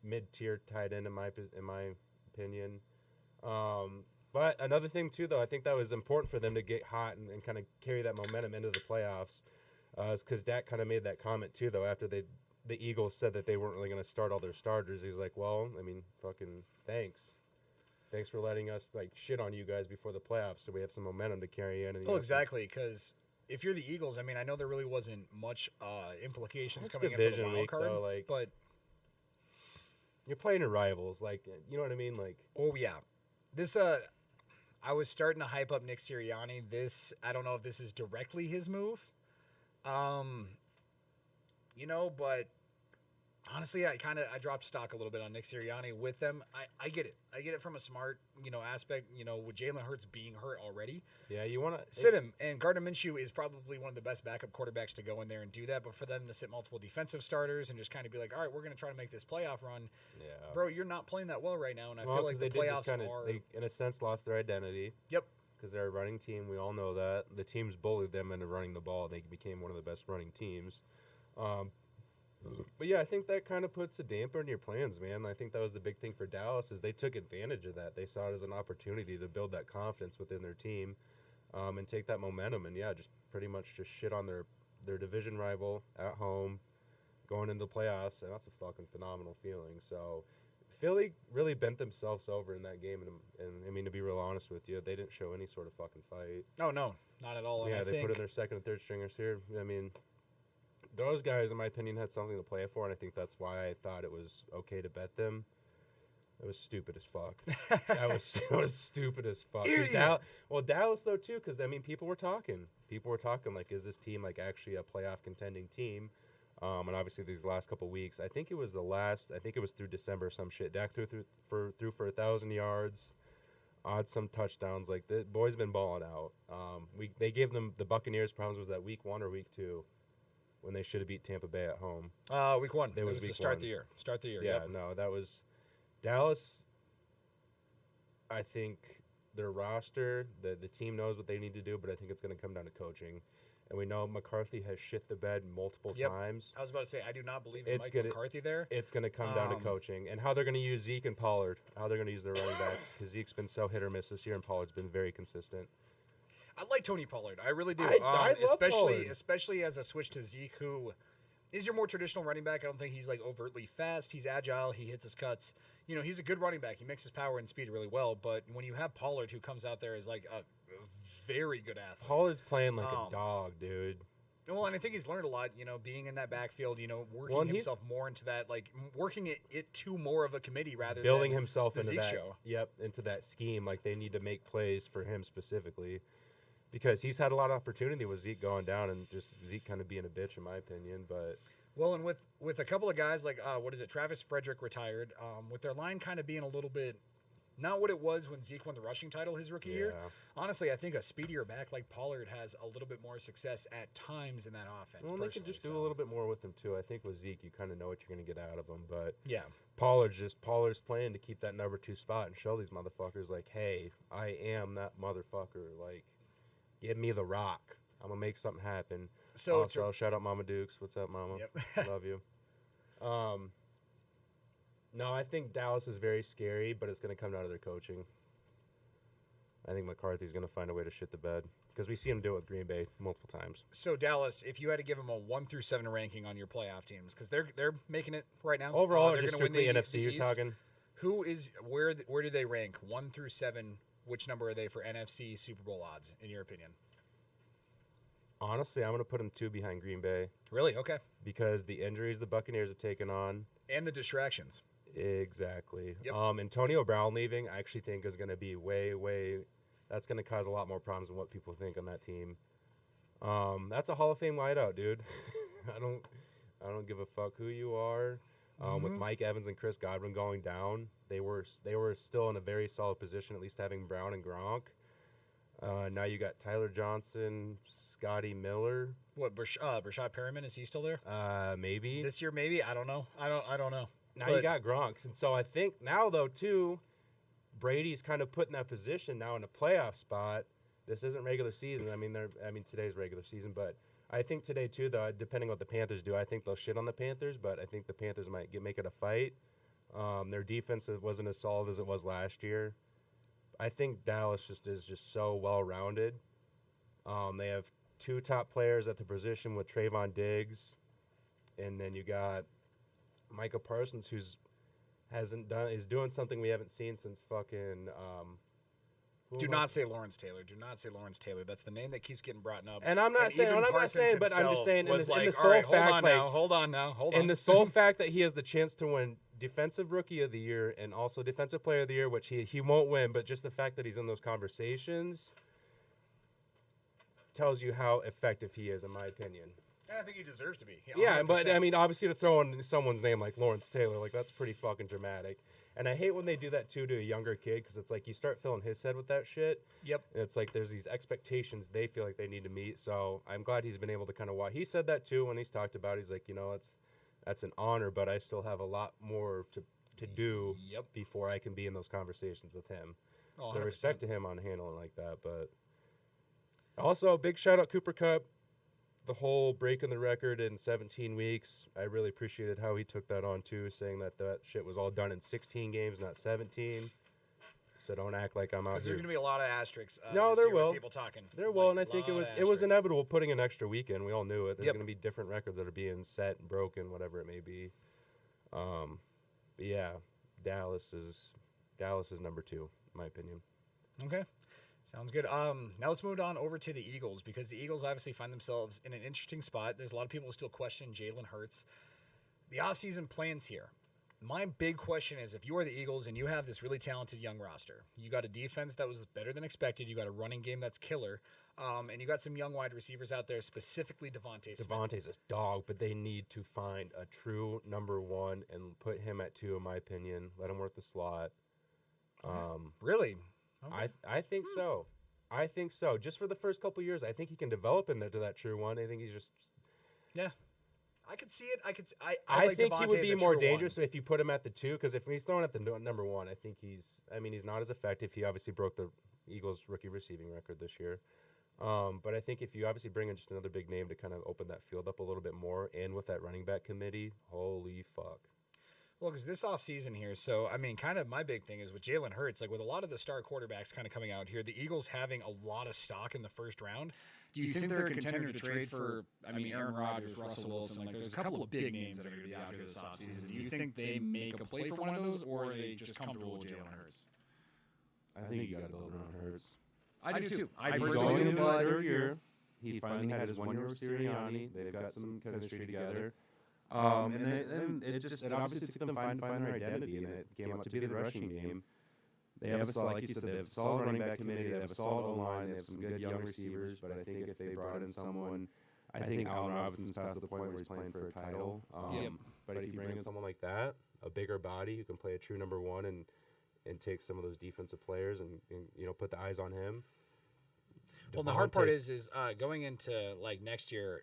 mid-tier tight end in my opinion. But another thing, too, though, I think that was important for them to get hot and kind of carry that momentum into the playoffs is because Dak kind of made that comment, too, though, after the Eagles said that they weren't really going to start all their starters. He's like, well, I mean, fucking thanks. Thanks for letting us, like, shit on you guys before the playoffs so we have some momentum to carry in. Well, exactly, because if you're the Eagles, I mean, I know there really wasn't much implications it's coming in for the wild card, though, but you're playing your rivals. Like, you know what I mean? Like, oh, yeah. This, I was starting to hype up Nick Sirianni. This, I don't know if this is directly his move. You know, but honestly, I dropped stock a little bit on Nick Sirianni with them. I get it. I get it from a smart, aspect, with Jalen Hurts being hurt already. Yeah, you want to sit him. And Gardner Minshew is probably one of the best backup quarterbacks to go in there and do that. But for them to sit multiple defensive starters and just kind of be like, all right, we're going to try to make this playoff run. Yeah. Bro, you're not playing that well right now. And I feel like the playoffs they, in a sense, lost their identity. Yep. Because they're a running team. We all know that. The teams bullied them into running the ball. They became one of the best running teams. But yeah, I think that kind of puts a damper in your plans, man. I think that was the big thing for Dallas is they took advantage of that. They saw it as an opportunity to build that confidence within their team. and take that momentum and just pretty much just shit on their division rival at home, going into the playoffs, and that's a fucking phenomenal feeling. So Philly really bent themselves over in that game, and I mean, to be real honest with you, they didn't show any sort of fucking fight. Oh, no, not at all. And Yeah, I they think put in their second and third stringers here. I mean, those guys, in my opinion, had something to play for, and I think that's why I thought it was okay to bet them. It was stupid as fuck. It was stupid as fuck. Dallas though too, because I mean, people were talking like, is this team like actually a playoff contending team? And obviously these last couple weeks, I think it was through December or some shit. Dak threw for 1,000 yards, odd some touchdowns. Like the boys been balling out. They gave them the Buccaneers problems. Was that week 1 or week 2 when they should have beat Tampa Bay at home? Week 1. It was to start the year. Yeah, yep. No, that was Dallas. I think their roster, the team knows what they need to do, but I think it's going to come down to coaching. And we know McCarthy has shit the bed multiple times. I was about to say, I do not believe in McCarthy there. It's going to come down to coaching and how they're going to use Zeke and Pollard, how they're going to use their running backs, because Zeke's been so hit or miss this year, and Pollard's been very consistent. I like Tony Pollard. I really do. I love Pollard. Especially as a switch to Zeke, who is your more traditional running back. I don't think he's like overtly fast. He's agile. He hits his cuts. You know, he's a good running back. He mixes power and speed really well. But when you have Pollard, who comes out there as like a very good athlete. Pollard's playing like a dog, dude. Well, and I think he's learned a lot, you know, being in that backfield, you know, working himself more into that, like working it to more of a committee rather building than himself the into Zeke that. show. Yep, into that scheme. Like they need to make plays for him specifically, because he's had a lot of opportunity with Zeke going down and just Zeke kind of being a bitch, in my opinion. But well, and with a couple of guys like Travis Frederick retired, with their line kind of being a little bit not what it was when Zeke won the rushing title his rookie year. Honestly, I think a speedier back like Pollard has a little bit more success at times in that offense. Well, they can just do a little bit more with him too. I think with Zeke, you kind of know what you're going to get out of him. But yeah, Pollard's playing to keep that number 2 spot and show these motherfuckers like, hey, I am that motherfucker. Like, give me the rock. I'm gonna make something happen. So also, shout out Mama Dukes. What's up, Mama? Yep. Love you. No, I think Dallas is very scary, but it's going to come down to their coaching. I think McCarthy's going to find a way to shit the bed, because we see him do it with Green Bay multiple times. So Dallas, if you had to give them a 1 through 7 ranking on your playoff teams, because they're making it right now. Overall, they're just going to win the NFC. You're talking. Who is where do they rank 1 through 7? Which number are they for NFC Super Bowl odds, in your opinion? Honestly, I'm going to put them 2 behind Green Bay. Really? Okay. Because the injuries the Buccaneers have taken on. And the distractions. Exactly. Yep. Antonio Brown leaving, I actually think is going to be way. That's going to cause a lot more problems than what people think on that team. That's a Hall of Fame wideout, dude. I don't give a fuck who you are. With Mike Evans and Chris Godwin going down, they were still in a very solid position, at least having Brown and Gronk. Now you got Tyler Johnson, Scotty Miller. What, Brashad Perriman, is he still there? Maybe this year. Maybe I don't know. I don't know. Now you got Gronk, and so I think now though too, Brady's kind of put in that position now in a playoff spot. This isn't regular season. I mean today's regular season, but I think today too, though, depending on what the Panthers do, I think they'll shit on the Panthers, but I think the Panthers might make it a fight. Their defense wasn't as solid as it was last year. I think Dallas is just so well rounded. They have 2 top players at the position with Trayvon Diggs, and then you got Micah Parsons, is doing something we haven't seen since fucking. Do not say Lawrence Taylor. Do not say Lawrence Taylor. That's the name that keeps getting brought up. And I'm not saying, but I'm just saying, in the sole right, fact, hold on now. In the sole fact that he has the chance to win Defensive Rookie of the Year and also Defensive Player of the Year, which he won't win, but just the fact that he's in those conversations tells you how effective he is, in my opinion. And I think he deserves to be. Yeah, but I mean, obviously, to throw in someone's name like Lawrence Taylor, like that's pretty fucking dramatic. And I hate when they do that too to a younger kid, because it's like you start filling his head with that shit. Yep. And it's like there's these expectations they feel like they need to meet. So I'm glad he's been able to kind of watch. He said that too when he's talked about it. He's like, that's an honor, but I still have a lot more to do before I can be in those conversations with him. Oh, so respect to him on handling like that. But also, big shout out Cooper Kupp. The whole breaking the record in 17 weeks, I really appreciated how he took that on too, saying that shit was all done in 16 games, not 17. So don't act like I'm out Because here. there's going to be a lot of asterisks. No, this there year with will. People talking. There will, and I Like, think it lot was of it was asterisks. inevitable putting an extra weekend. We all knew it. There's Yep. going to be different records that are being set and broken, whatever it may be. But yeah, Dallas is number 2, in my opinion. Okay. Sounds good. Now let's move on over to the Eagles, because the Eagles obviously find themselves in an interesting spot. There's a lot of people who still question Jalen Hurts. The offseason plans here. My big question is, if you are the Eagles and you have this really talented young roster, you got a defense that was better than expected, you got a running game that's killer, and you got some young wide receivers out there, specifically Devontae Smith. Devontae's a dog, but they need to find a true number 1 and put him at 2, in my opinion. Let him work the slot. Really? Okay. I think so. I think so. Just for the first couple of years, I think he can develop into that true one. I think he's just. Yeah. I could see it. I I think Devontae he would as be a more true dangerous one. if you put him at the 2, because if he's throwing at the number 1, I think he's not as effective. He obviously broke the Eagles' rookie receiving record this year. But I think if you obviously bring in just another big name to kind of open that field up a little bit more, and with that running back committee, holy fuck. Well, because this offseason here, so, I mean, kind of my big thing is with Jalen Hurts, like with a lot of the star quarterbacks kind of coming out here, the Eagles having a lot of stock in the first round. Do you think they're a contender to trade for, I mean, Aaron Rodgers, Russell Wilson? Like, there's a couple of big names that are going to be out here this offseason. Do you think they make a play for one of those, or are they just comfortable with Jalen Hurts? I think you got to build around Hurts. I do, too. I He's personally going do, into his but 3rd year. He finally had his 1 year with Sirianni. They've got some chemistry together. And it obviously took them time to find their identity, and it came up to be the rushing game. They have a solid, like you said, they have a solid running back committee. They have a solid O-line. They have some good young receivers. But I think if they brought in someone, I think Allen Robinson's past the point where he's playing for a title. But if you bring in someone like that, a bigger body who can play a true number 1 and take some of those defensive players and put the eyes on him. Well, the hard part is going into like next year,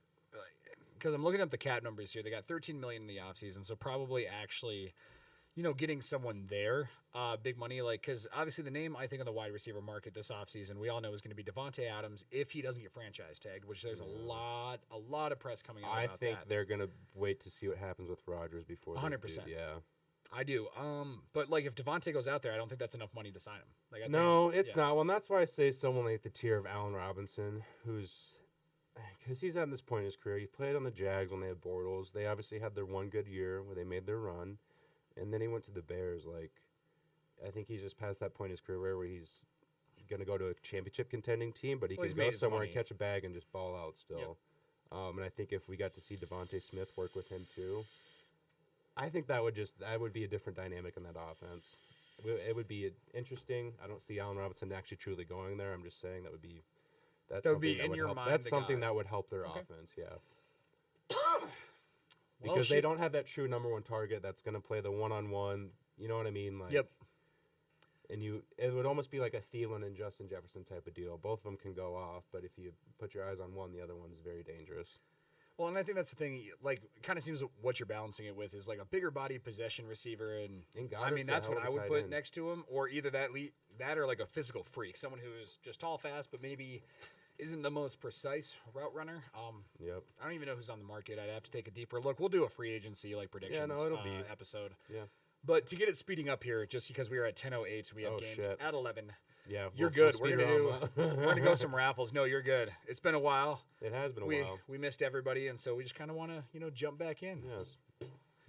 because I'm looking up the cap numbers here. They got $13 million in the offseason, so probably actually, getting someone there, big money, like, because obviously the name I think of the wide receiver market this offseason, we all know is going to be Devontae Adams if he doesn't get franchise tagged, which there's a lot of press coming out about that. I think they're going to wait to see what happens with Rodgers before 100%. Yeah. I do. But like if Devontae goes out there, I don't think that's enough money to sign him. Like, it's not. Well, and that's why I say someone like the tier of Allen Robinson, because he's at this point in his career. He played on the Jags when they had Bortles. They obviously had their one good year where they made their run, and then he went to the Bears. Like, I think he's just past that point in his career where he's going to go to a championship contending team, but he can go somewhere and catch a bag and just ball out still. Yep. And I think if we got to see Devontae Smith work with him too, I think that would be a different dynamic in that offense. It would be interesting. I don't see Allen Robinson actually truly going there. I'm just saying that would be something that would help their offense. Yeah. Because they don't have that true number 1 target that's going to play the one-on-one. You know what I mean? Like, yep. And it would almost be like a Thielen and Justin Jefferson type of deal. Both of them can go off, but if you put your eyes on one, the other one's very dangerous. Well, and I think that's the thing. Like, kind of seems what you're balancing it with is like a bigger body possession receiver, and I mean that's what I would put next to him, or either that or like a physical freak, someone who is just tall, fast, but maybe isn't the most precise route runner. Yep. I don't even know who's on the market. I'd have to take a deeper look. We'll do a free agency predictions episode. Yeah. But to get it speeding up here, just because we are at 10:08, we have games at 11. Yeah, you're good. We're gonna go some raffles. No, you're good. It's been a while. It has been a while. We missed everybody, and so we just kind of want to jump back in. Yes.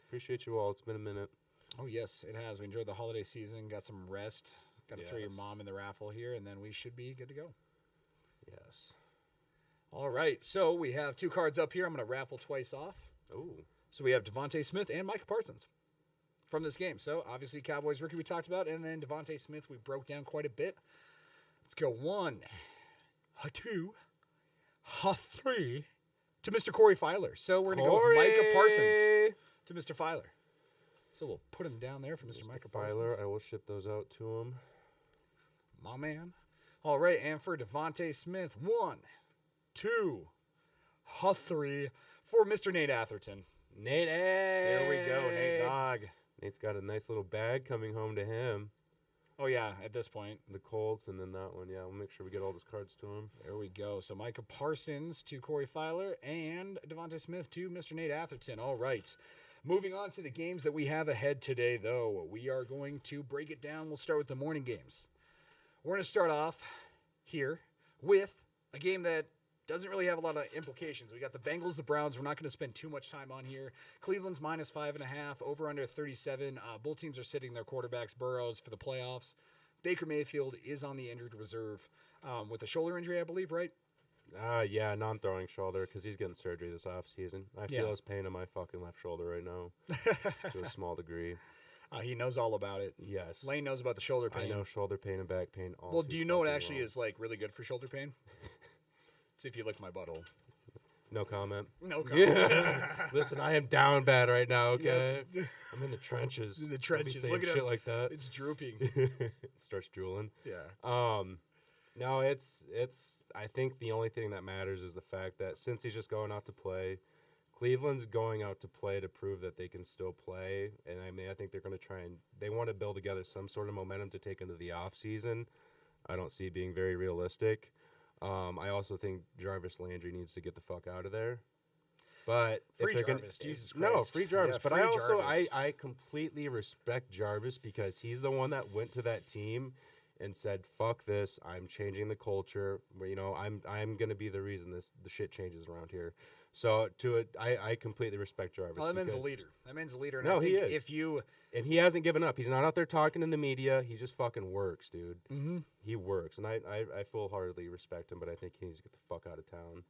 Appreciate you all. It's been a minute. Oh yes, it has. We enjoyed the holiday season. Got some rest. Got to throw your mom in the raffle here, and then we should be good to go. Yes. All right. So we have 2 cards up here. I'm going to raffle twice off. Oh. So we have Devontae Smith and Micah Parsons from this game. So obviously Cowboys rookie we talked about, and then Devontae Smith we broke down quite a bit. Let's go 1, 2, 3 to Mr. Corey Filer. So we're going to go with Micah Parsons to Mr. Filer. So we'll put him down there for Mr. Micah Parsons. I will ship those out to him. My man. All right, and for Devontae Smith, 1, 2, 3 for Mr. Nate Atherton. Nate. There we go, Nate Dog. Nate's got a nice little bag coming home to him. Oh, yeah, at this point. The Colts and then that one. Yeah, we'll make sure we get all those cards to him. There we go. So Micah Parsons to Corey Filer and Devontae Smith to Mr. Nate Atherton. All right. Moving on to the games that we have ahead today, though. We are going to break it down. We'll start with the morning games. We're going to start off here with a game that doesn't really have a lot of implications. We got the Bengals, the Browns. We're not going to spend too much time on here. Cleveland's minus 5.5, over under 37. Both teams are sitting their quarterbacks, Burrows, for the playoffs. Baker Mayfield is on the injured reserve with a shoulder injury, I believe, right? Yeah, non-throwing shoulder because he's getting surgery this offseason. I feel his pain in my fucking left shoulder right now to a small degree. He knows all about it. Yes. Lane knows about the shoulder pain. I know shoulder pain and back pain. All well, do you know what actually is like really good for shoulder pain? See if you lick my butthole. No comment. No comment. Yeah. Listen, I am down bad right now, okay? Yep. I'm in the trenches. In the trenches. Don't be saying Look at shit him. like that. It's drooping. It starts drooling. Yeah. No, it's I think the only thing that matters is the fact that since he's just going out to play, Cleveland's going out to play to prove that they can still play. And I mean, I think they're going to they want to build together some sort of momentum to take into the offseason. I don't see it being very realistic. I also think Jarvis Landry needs to get the fuck out of there. But free Jarvis, Jesus Christ. No, free Jarvis. Yeah, but free I also Jarvis. I completely respect Jarvis because he's the one that went to that team and said, "Fuck this! I'm changing the culture. You know, I'm gonna be the reason the shit changes around here." So I completely respect Jarvis. Well, that man's a leader. That man's a leader. And No, I think he is. if you And he hasn't given up. He's not out there talking in the media. He just fucking works, dude. Mm-hmm. He works, and I full-heartedly respect him. But I think he needs to get the fuck out of town.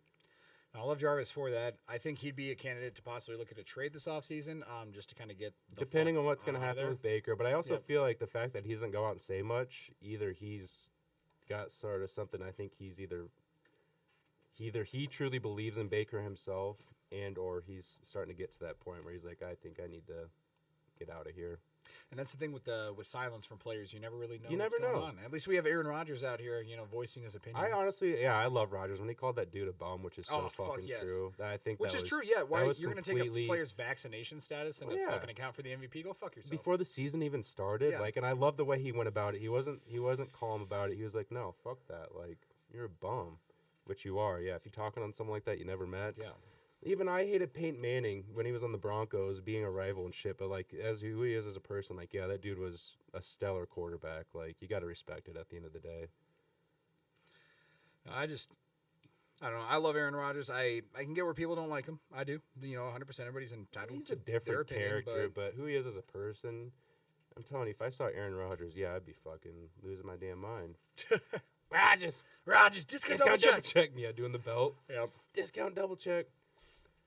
I love Jarvis for that. I think he'd be a candidate to possibly look at a trade this offseason, just to kind of get the Depending fuck on what's going to out of happen there. with Baker. But I also Yep. feel like the fact that he doesn't go out and say much, either he's got sort of something. I think he's either he truly believes in Baker himself, and or he's starting to get to that point where he's like, I think I need to get out of here. And that's the thing with silence from players. You never really know You what's never going know. on. At least we have Aaron Rodgers out here, voicing his opinion. I honestly, I love Rodgers when he called that dude a bum, which is so fucking yes. true. I think Which that is was, true, yeah. Why that was you're going to take a completely- player's vaccination status and Yeah. fucking account for the MVP? Go fuck yourself. before the season even started. Yeah. Like, and I love the way he went about it. He wasn't calm about it. He was like, no, fuck that. Like, you're a bum, which you are. Yeah, if you're talking on someone like that you never met. Yeah. Even I hated Peyton Manning when he was on the Broncos, being a rival and shit. But like, as who he is as a person, like, yeah, that dude was a stellar quarterback. Like, you got to respect it at the end of the day. I don't know. I love Aaron Rodgers. I can get where people don't like him. I do. 100%. Everybody's entitled He's to a different their opinion, character, but who he is as a person, I'm telling you, if I saw Aaron Rodgers, yeah, I'd be fucking losing my damn mind. Rodgers, discount double check. Yeah, doing the belt. Yep. Discount double check.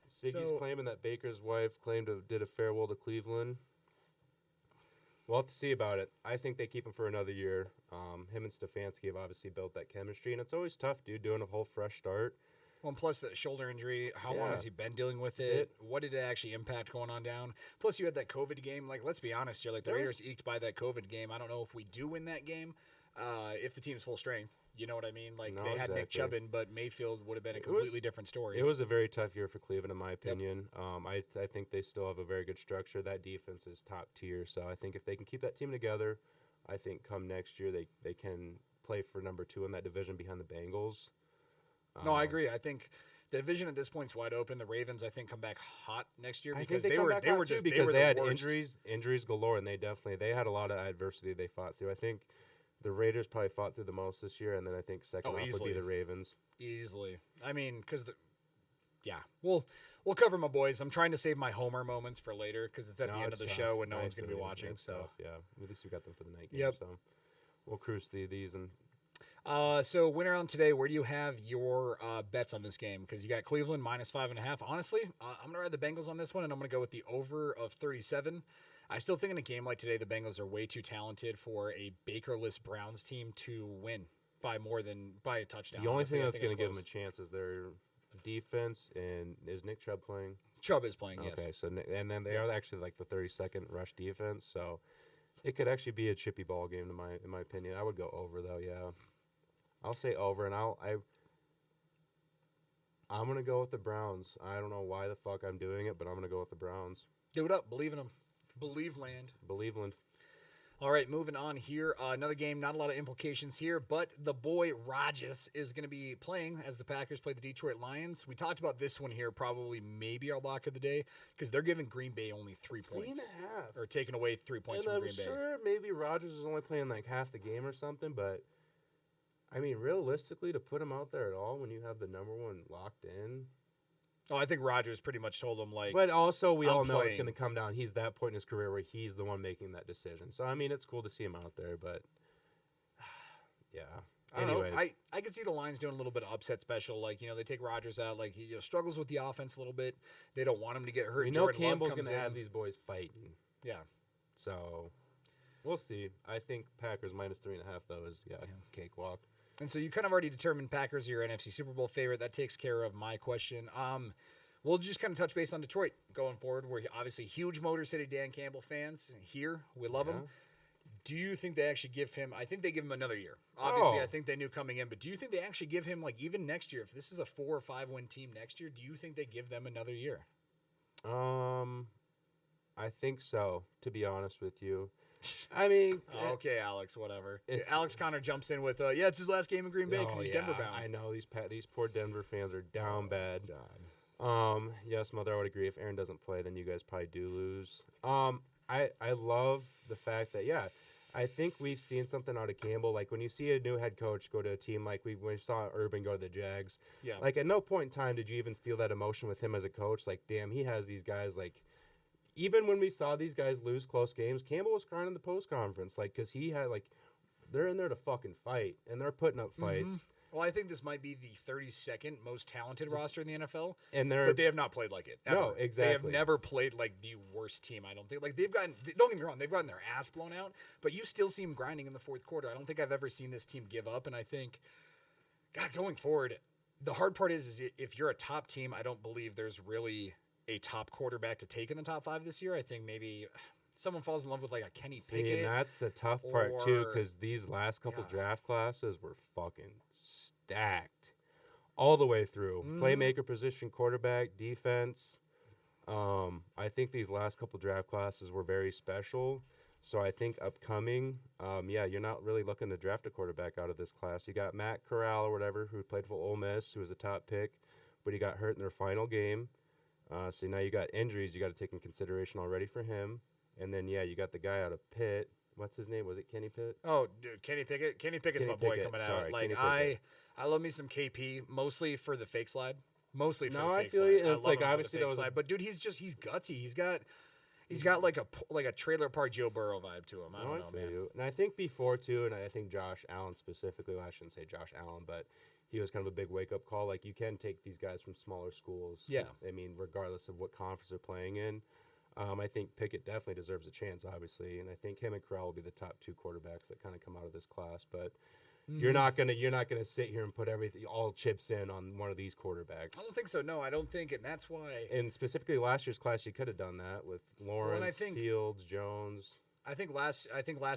Siggy's So- claiming that Baker's wife did a farewell to Cleveland. We'll have to see about it. I think they keep him for another year. Him and Stefanski have obviously built that chemistry, and it's always tough, dude, doing a whole fresh start. Well, and plus the shoulder injury, how long Yeah. has he been dealing with it? What did it actually impact going on down? Plus, you had that COVID game. Like, let's be honest here. Like, the There Raiders was- eked by that COVID game. I don't know if we do win that game if the team's full strength. You know what I mean? Like, No, they had Nick exactly. Chubb in, but Mayfield would have been a It was- completely different story. It was a very tough year for Cleveland, in my opinion. I think they still have a very good structure. That defense is top tier. So I think if they can keep that team together, I think come next year they can play for number 2 in that division behind the Bengals. No, I agree. I think the division at this point's wide open. The Ravens, I think, come back hot next year I think because they they come were back they hot were too just because they they had worst. injuries galore, and they had a lot of adversity they fought through. I think the Raiders probably fought through the most this year, and then I think second off would easily. be the Ravens. Easily. I mean, because we'll cover my boys. I'm trying to save my Homer moments for later because it's at the end of the tough. show when no I one's going to be feel you. watching. It's So, tough, yeah, at least we got them for the night game. Yep. So we'll cruise through these and. so winner on today. Where do you have your bets on this game? Because you got Cleveland minus 5.5. Honestly, I'm gonna ride the Bengals on this one, and I'm gonna go with the over of 37. I still think in a game like today, the Bengals are way too talented for a Bakerless Browns team to win by a touchdown. The only Honestly, thing I that's think going to it's give them a close. chance is their defense. And is Nick Chubb playing? Chubb is playing. Okay, Yes. so and then they are actually like the 32nd rush defense, so it could actually be a chippy ball game in my opinion. I would go over though, yeah. I'll say over, and I'm gonna go with the Browns. I don't know why the fuck I'm doing it, but I'm gonna go with the Browns. Do it up. Believe in them. Believe land. Believeland. All right, moving on here. Another game, not a lot of implications here, but the boy Rodgers is going to be playing as the Packers play the Detroit Lions. We talked about this one here, probably maybe our lock of the day, because they're giving Green Bay only 3 points. 3.5. Or taking away 3 points And from I'm Green Bay. sure maybe Rodgers is only playing like half the game or something, but I mean, realistically, to put him out there at all when you have the number one locked in. Oh, I think Rodgers pretty much told him, like, But also, we I'm all know it's playing. going to come down. He's that point in his career where he's the one making that decision. So, I mean, it's cool to see him out there, but yeah. I don't know. Anyways, I could see the Lions doing a little bit of upset special. Like, they take Rodgers out. Like, he struggles with the offense a little bit. They don't want him to get hurt. we know Jordan Love Campbell's comes going to in. have these boys fighting. Yeah. So, we'll see. I think Packers -3.5, though, is, cakewalk. And so you kind of already determined Packers are your NFC Super Bowl favorite. That takes care of my question. We'll just kind of touch base on Detroit going forward. We're obviously huge Motor City Dan Campbell fans here. We love him. Do you think they actually give him – I think they give him another year. Obviously, I think they knew coming in. But do you think they actually give him, like, even next year, if this is a 4 or 5 win team next year, do you think they give them another year? I think so, to be honest with you. I mean, okay, Alex, whatever. Alex Connor jumps in with, it's his last game in Green Bay because he's Denver bound. I know these poor Denver fans are down bad. God. Yes, Mother, I would agree. If Aaron doesn't play, then you guys probably do lose. I love the fact that I think we've seen something out of Campbell. Like when you see a new head coach go to a team, like when we saw Urban go to the Jags. Yeah. Like at no point in time did you even feel that emotion with him as a coach. Like, damn, he has these guys like. Even when we saw these guys lose close games, Campbell was crying in the post conference, like, because he had they're in there to fucking fight, and they're putting up fights. Mm-hmm. Well, I think this might be the 32nd most talented roster in the NFL, but they have not played like it. Ever. No, exactly. They have never played like the worst team. I don't think. Like they've gotten. Don't get me wrong, they've gotten their ass blown out, but you still see them grinding in the fourth quarter. I don't think I've ever seen this team give up, and I think, God, going forward, the hard part is if you're a top team, I don't believe there's really a top quarterback to take in the top 5 this year. I think maybe someone falls in love with like a Kenny Pickett. And that's the tough part too, because these last couple draft classes were fucking stacked all the way through. Playmaker position, quarterback, defense. I think these last couple draft classes were very special. So I think upcoming, you're not really looking to draft a quarterback out of this class. You got Matt Corral or whatever, who played for Ole Miss, who was a top pick, but he got hurt in their final game. So now you got injuries you got to take in consideration already for him. And then, you got the guy out of Pitt. What's his name? Was it Kenny Pitt? Oh, dude, Kenny Pickett. Kenny Pickett's my boy coming out. Like, I love me some KP, mostly for the fake slide. Mostly for the fake slide. It's like, obviously, that was slide. But, dude, he's gutsy. He's got like a trailer park Joe Burrow vibe to him. I don't know, man. And I think before, too, and I think Josh Allen specifically, well, I shouldn't say Josh Allen, but he was kind of a big wake-up call. Like, you can take these guys from smaller schools. Yeah. I mean, regardless of what conference they're playing in. I think Pickett definitely deserves a chance, obviously, and I think him and Corral will be the top 2 quarterbacks that kind of come out of this class. But you're not gonna sit here and put all chips in on one of these quarterbacks. I don't think so. No, I don't think, and that's why. And specifically last year's class, you could have done that with Lawrence, Fields, Jones. I think last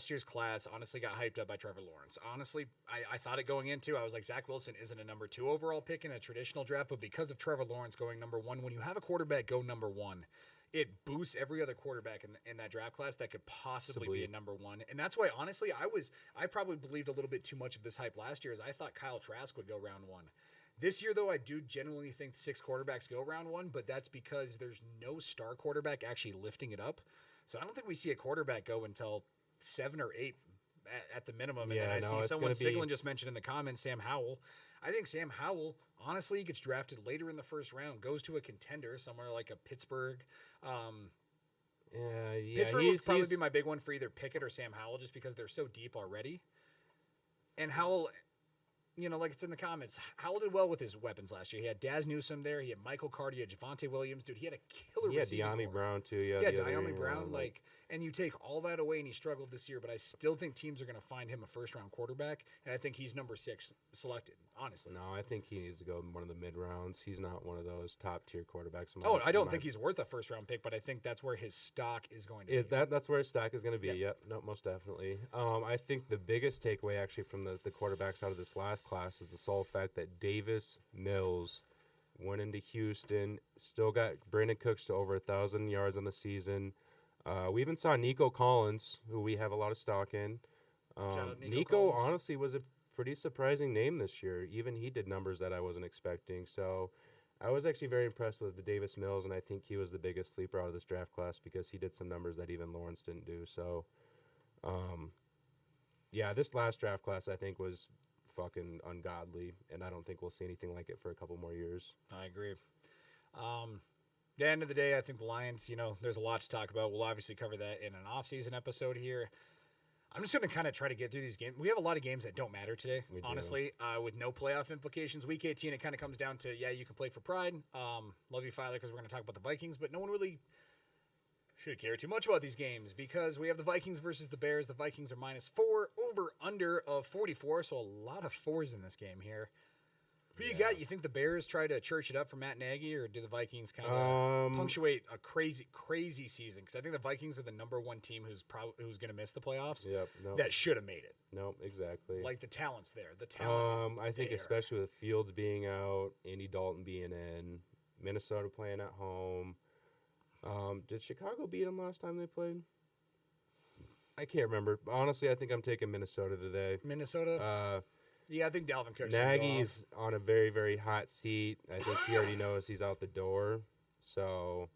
year's class honestly got hyped up by Trevor Lawrence. Honestly, I thought it going into. I was like, Zach Wilson isn't a number 2 overall pick in a traditional draft, but because of Trevor Lawrence going number 1, when you have a quarterback go number 1, it boosts every other quarterback in that draft class that could possibly be a number 1. And that's why, honestly, I probably believed a little bit too much of this hype last year, as I thought Kyle Trask would go round 1. This year, though, I do genuinely think 6 quarterbacks go round 1, but that's because there's no star quarterback actually lifting it up. So I don't think we see a quarterback go until 7 or 8 at the minimum. And then I see someone, Siglin just mentioned in the comments, Sam Howell. I think Sam Howell, honestly, gets drafted later in the first round, goes to a contender somewhere like a Pittsburgh. Pittsburgh would probably be my big one for either Pickett or Sam Howell, just because they're so deep already. And Howell, like it's in the comments, Howell did well with his weapons last year. He had Daz Newsome there. He had Michael Carter. He had Javonte Williams. Dude, he had a killer receiving core. De'Ami Brown, too. De'Ami Brown. And you take all that away, and he struggled this year, but I still think teams are going to find him a first-round quarterback, and I think he's number 6 selected, honestly. No, I think he needs to go in one of the mid-rounds. He's not one of those top-tier quarterbacks. I don't think he's worth a first-round pick, but I think that's where his stock is going to be. That's where his stock is going to be, yep. No, most definitely. I think the biggest takeaway, actually, from the quarterbacks out of this last class is the sole fact that Davis Mills went into Houston, still got Brandon Cooks to over 1,000 yards on the season. We even saw Nico Collins, who we have a lot of stock in. Nico honestly was a pretty surprising name this year. Even he did numbers that I wasn't expecting. So I was actually very impressed with the Davis Mills, and I think he was the biggest sleeper out of this draft class because he did some numbers that even Lawrence didn't do. So, this last draft class I think was fucking ungodly, and I don't think we'll see anything like it for a couple more years. I agree. The end of the day, I think the Lions, there's a lot to talk about. We'll obviously cover that in an off-season episode here. I'm just going to kind of try to get through these games. We have a lot of games that don't matter today, honestly, with no playoff implications. Week 18, it kind of comes down to, you can play for pride. Love you, Filer, because we're going to talk about the Vikings, but no one really should care too much about these games because we have the Vikings versus the Bears. The Vikings are -4, over-under of 44, so a lot of fours in this game here. Who you got? You think the Bears try to church it up for Matt Nagy, or do the Vikings kind of punctuate a crazy season? Because I think the Vikings are the #1 team who's going to miss the playoffs. Yep. Nope. That should have made it. Nope. Exactly. Like the talent's there. The talent is I think there. especially with Fields being out, Andy Dalton being in, Minnesota playing at home. Did Chicago beat them last time they played? I can't remember. Honestly, I think I'm taking Minnesota today. Minnesota. Yeah, I think Dalvin Cook's Nagy's on a very, very hot seat. I think he already knows he's out the door. So,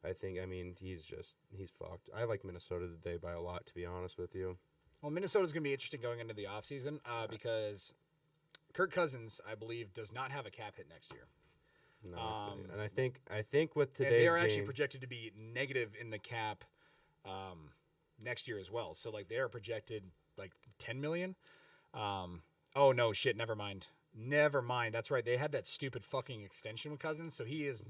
he's fucked. I like Minnesota today by a lot, to be honest with you. Well, Minnesota's going to be interesting going into the offseason because Kirk Cousins, I believe, does not have a cap hit next year. No, and I think with today's they are game, actually projected to be negative in the cap next year as well. So, they are projected, $10 million. Oh, no, shit, never mind. That's right. They had that stupid fucking extension with Cousins, so he is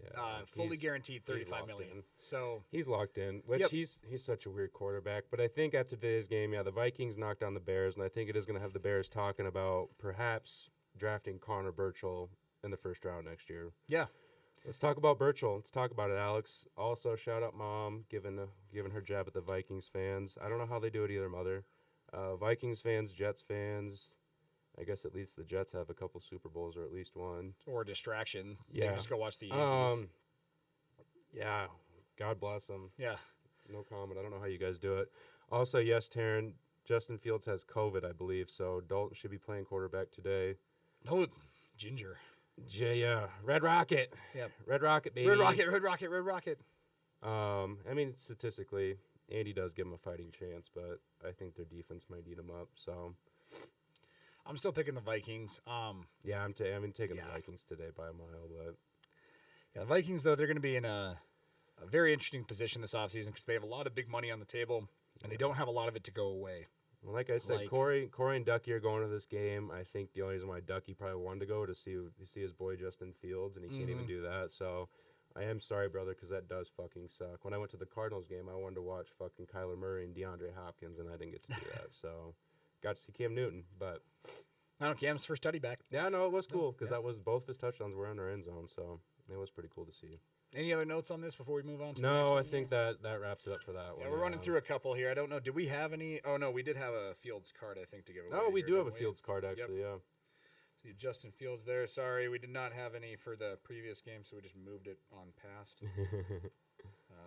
fully guaranteed $35 million. So he's locked in, which he's such a weird quarterback. But I think after today's game, the Vikings knocked down the Bears, and I think it is going to have the Bears talking about perhaps drafting Connor Burchell in the first round next year. Yeah. Let's talk about Burchell. Let's talk about it, Alex. Also, shout out Mom, giving her jab at the Vikings fans. I don't know how they do it either, Mother. Vikings fans, Jets fans. I guess at least the Jets have a couple Super Bowls or at least one. Or a distraction. Yeah. Just go watch the Yankees. Yeah. God bless them. Yeah. No comment. I don't know how you guys do it. Also, yes, Taryn, Justin Fields has COVID, I believe, so Dalton should be playing quarterback today. No, Ginger. Yeah. Red Rocket. Yep. Red Rocket, baby. Red Rocket. Statistically, Andy does give him a fighting chance, but I think their defense might eat him up, so... I'm still picking the Vikings. I'm taking the Vikings today by a mile, but the Vikings though they're going to be in a very interesting position this offseason because they have a lot of big money on the table and they don't have a lot of it to go away. Well, like I said, Corey and Ducky are going to this game. I think the only reason why Ducky probably wanted to go to see his boy Justin Fields, and he can't even do that. So I am sorry, brother, because that does fucking suck. When I went to the Cardinals game, I wanted to watch fucking Kyler Murray and DeAndre Hopkins, and I didn't get to do that. So. Got to see Cam Newton, but I don't know, Cam's first study back. Yeah, no, it was cool because that was both his touchdowns were in our end zone, so it was pretty cool to see. Any other notes on this before we move on to the No, next I think that wraps it up for that one. Yeah, we're running through a couple here. I don't know. Did we have any? Oh, no, we did have a Fields card, I think, to give away. Oh, we do have a Fields card, actually, yeah. See Justin Fields there. Sorry, we did not have any for the previous game, so we just moved it on past.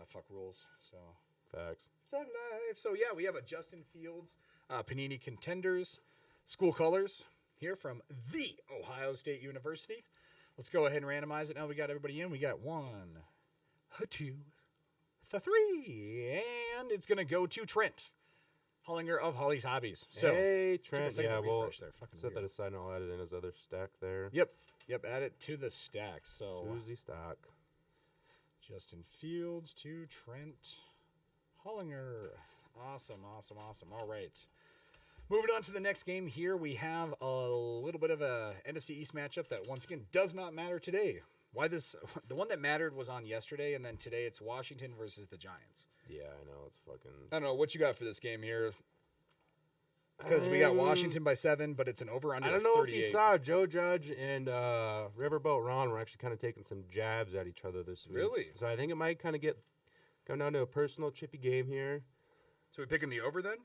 Fuck rules, so. Facts. Thug life. So, we have a Justin Fields Panini Contenders School Colors here from the Ohio State University. Let's go ahead and randomize it. Now we got everybody in. We got 1, 2, 3, and it's going to go to Trent Hollinger of Holly's Hobbies. So, hey, Trent. Yeah, we'll set weird. that aside and I'll add it in his other stack there. Yep, add it to the stack. So, to the stack. Justin Fields to Trent Hollinger. Awesome. All right. Moving on to the next game here, we have a little bit of a NFC East matchup that, once again, does not matter today. The one that mattered was on yesterday, and then today it's Washington versus the Giants. Yeah, I know. It's fucking... I don't know. What you got for this game here? Because we got Washington by 7, but it's an over-under. I don't know if you saw Joe Judge and Riverboat Ron were actually kind of taking some jabs at each other this week. Really? So I think it might kind of come down to a personal chippy game here. So we picking the over then?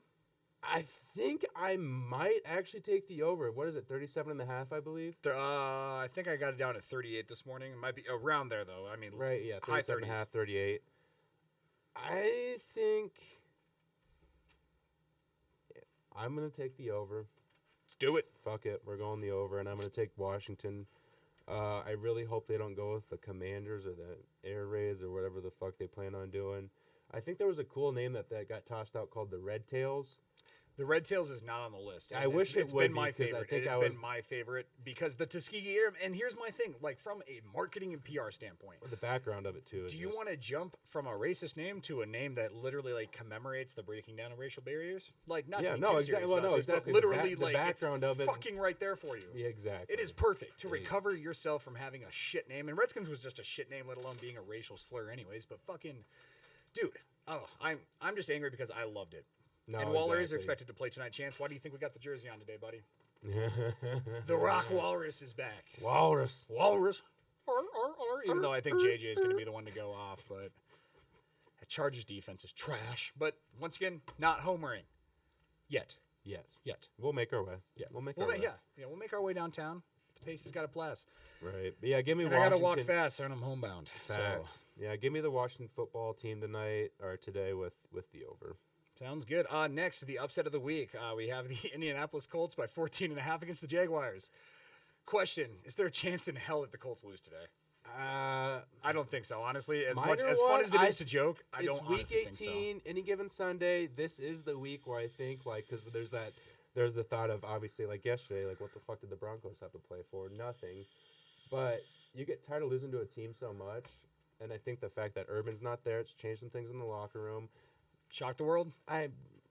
I think I might actually take the over. What is it, 37.5, I believe? I think I got it down at 38 this morning. It might be around there, though. I mean, right, yeah, high 30s. 37.5, 38. I think I'm going to take the over. Let's do it. Fuck it. We're going the over, and I'm going to take Washington. I really hope they don't go with the Commanders or the Air Raids or whatever the fuck they plan on doing. I think there was a cool name that got tossed out called the Red Tails. The Red Tails is not on the list. I wish it's it would been my be, 'cause I favorite. think It has I was- been my favorite because the Tuskegee Airmen. And here's my thing: like from a marketing and PR standpoint, The background of it too. do you want to jump from a racist name to a name that literally like commemorates the breaking down of racial barriers? Like, not to be too serious about this, but literally, The like, background it's of it. fucking right there for you. Yeah, exactly. It is perfect to recover yourself from having a shit name. And Redskins was just a shit name, let alone being a racial slur, anyways. But fucking, dude, I'm just angry because I loved it. No, and Waller is exactly. expected to play tonight. Chance, why do you think we got the jersey on today, buddy? The Rock Walrus is back. Walrus. Even though I think JJ is going to be the one to go off, but the Chargers defense is trash. But once again, not homering yet. Yes. Yet. We'll make our way. Yeah, We'll make our way. Yeah, we'll make our way downtown. The pace has got to blast. Right. But yeah, give me And I Washington. got to walk fast, and I'm homebound. So Facts. Yeah, give me the Washington football team tonight or today with the over. sounds good. Next, the upset of the week. We have the Indianapolis Colts by 14.5 against the Jaguars. Question: is there a chance in hell that the Colts lose today? I don't think so, honestly. As fun as it is to joke, I don't honestly think so. It's week 18, any given Sunday. This is the week where I think, like, because there's the thought of, obviously, like yesterday, like, what the fuck did the Broncos have to play for? Nothing. But you get tired of losing to a team so much, and I think the fact that Urban's not there, it's changed some things in the locker room. Shock the world?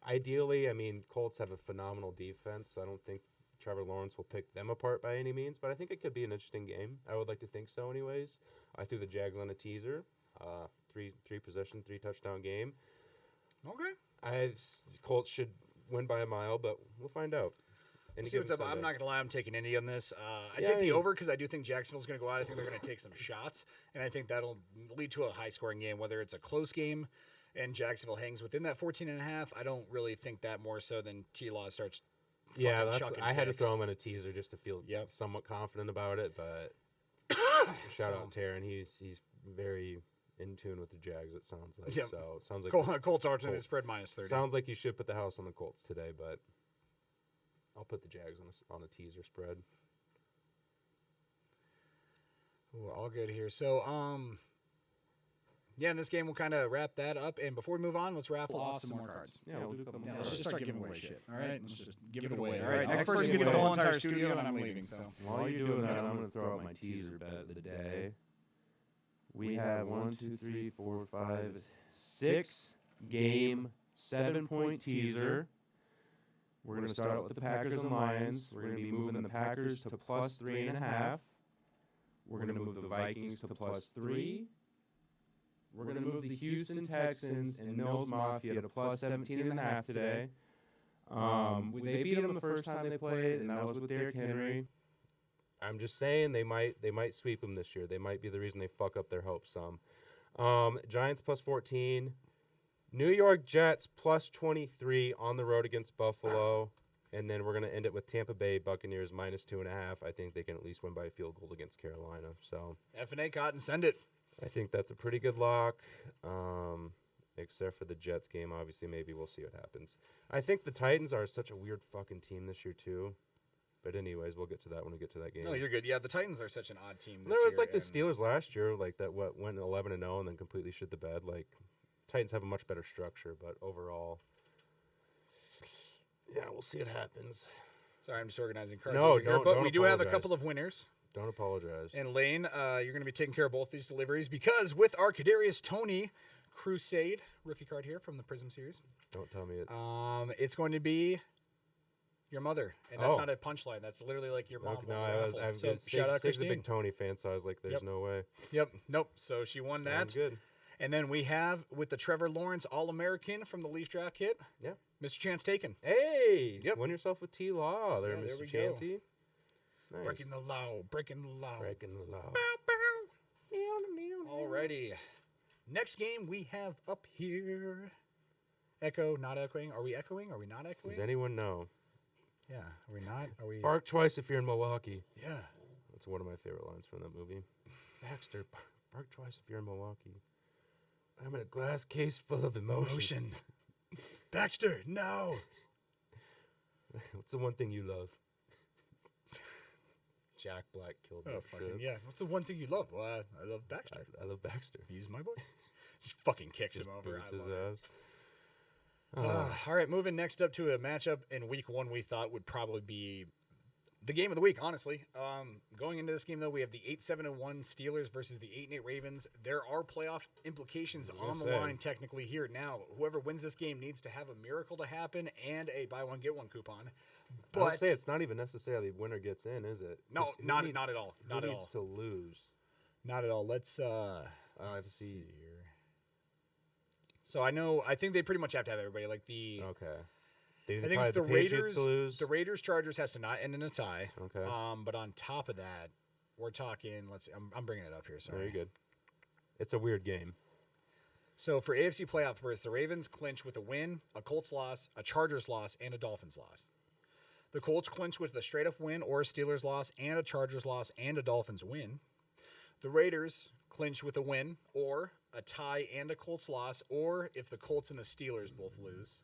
Ideally, I mean, Colts have a phenomenal defense, so I don't think Trevor Lawrence will pick them apart by any means, but I think it could be an interesting game. I would like to think so anyways. I threw the Jags on a teaser. Three possession, 3 touchdown game. Okay. Colts should win by a mile, but we'll find out. See what's up. I'm not going to lie. I'm taking Indy on this. I take the over because I do think Jacksonville's going to go out. I think they're going to take some shots, and I think that'll lead to a high-scoring game, whether it's a close game and Jacksonville hangs within that 14.5. I don't really think that more so than T-Law starts chucking I had to picks. throw him in a teaser just to feel somewhat confident about it, but shout out Taryn. He's very in tune with the Jags, it sounds like. Yep. So it sounds like Colts alternate spread minus 30. Sounds like you should put the house on the Colts today, but I'll put the Jags on a teaser spread. Ooh, all good here. So, in this game we'll kind of wrap that up. And before we move on, let's raffle off some more cards. Yeah, we'll do a couple more. Let's let's just start giving away shit. All right, let's just give it away. All right, next person gets the whole entire studio, and I'm leaving. So While you're doing that, I'm going to throw out my teaser bet of the day. We have 1, 2, 3, 4, 5, 6 game 7-point teaser. We're going to start out with the Packers and Lions. We're going to be moving the Packers to plus 3.5. We're going to move the Vikings to plus 3. We're going to move the Houston Texans and Mills Mafia to plus 17.5 today. They beat them the first time they played, and that was with Derrick Henry. I'm just saying they might sweep them this year. They might be the reason they fuck up their hopes some. Giants plus 14. New York Jets plus 23 on the road against Buffalo. And then we're going to end it with Tampa Bay Buccaneers minus 2.5. I think they can at least win by a field goal against Carolina. So F&A Cotton, send it. I think that's a pretty good lock. Except for the Jets game. Obviously, maybe we'll see what happens. I think the Titans are such a weird fucking team this year, too. But anyways, we'll get to that when we get to that game. No, you're good. Yeah, the Titans are such an odd team this No, it's year, like the and- Steelers last year, like that went 11-0 and then completely shit the bed. Like Titans have a much better structure, but overall, yeah, we'll see what happens. Sorry, I'm just organizing cards No, over here. don't- But don't we do have a apologize. couple of winners. Don't apologize. And Lane, you're going to be taking care of both these deliveries because with our Kadarius Toney Crusade rookie card here from the Prism series, Don't tell me it's it's going to be your mother, and that's Oh. not a punchline. That's literally like your mom. okay, won no. the I was raffle. So Sig's shout out a Christine. big Tony fan, so I was like, "There's Yep. no way." Yep. Nope. So she won Sounds that. good. And then we have with the Trevor Lawrence All-American from the Leaf Draft kit, Yeah. Mr. Chance Taken. Hey, Yep. win yourself with T Law there, Yeah, there Mr. we go. Chancey. Nice. Breaking the law. Breaking the law. Breaking the law. Alrighty. Next game we have up here. Echo, not echoing. Are we echoing? Are we not echoing? Does anyone know? Yeah. Are we not? Are we? Bark twice if you're in Milwaukee. Yeah. That's one of my favorite lines from that movie. Baxter, bark twice if you're in Milwaukee. I'm in a glass case full of emotions. Baxter, no. What's the one thing you love? Jack Black killed Oh, that fucking shit. yeah. What's the one thing you love? Well, I love Baxter. I love Baxter. He's my boy. Just fucking kicks Just him over. boots I his love it. ass. All right, moving next up to a matchup in week 1 we thought would probably be the game of the week, honestly. Going into this game, though, we have the 8-7-1 Steelers versus the 8-8 Ravens. There are playoff implications on the line technically here. Now, whoever wins this game needs to have a miracle to happen and a buy one, get one coupon. But I'll say it's not even necessarily winner gets in, is it? No, not at all. Not at all. Needs to lose. Not at all. Let's see here. So I think they pretty much have to have everybody. Like the okay. I think it's the Raiders. The Raiders Chargers has to not end in a tie. Okay. But on top of that, we're talking. Let's see. I'm bringing it up here. Sorry. Very good. It's a weird game. So for AFC playoff berths, the Ravens clinch with a win, a Colts loss, a Chargers loss, and a Dolphins loss. The Colts clinch with a straight up win or a Steelers loss and a Chargers loss and a Dolphins win. The Raiders clinch with a win or a tie and a Colts loss, or if the Colts and the Steelers both lose.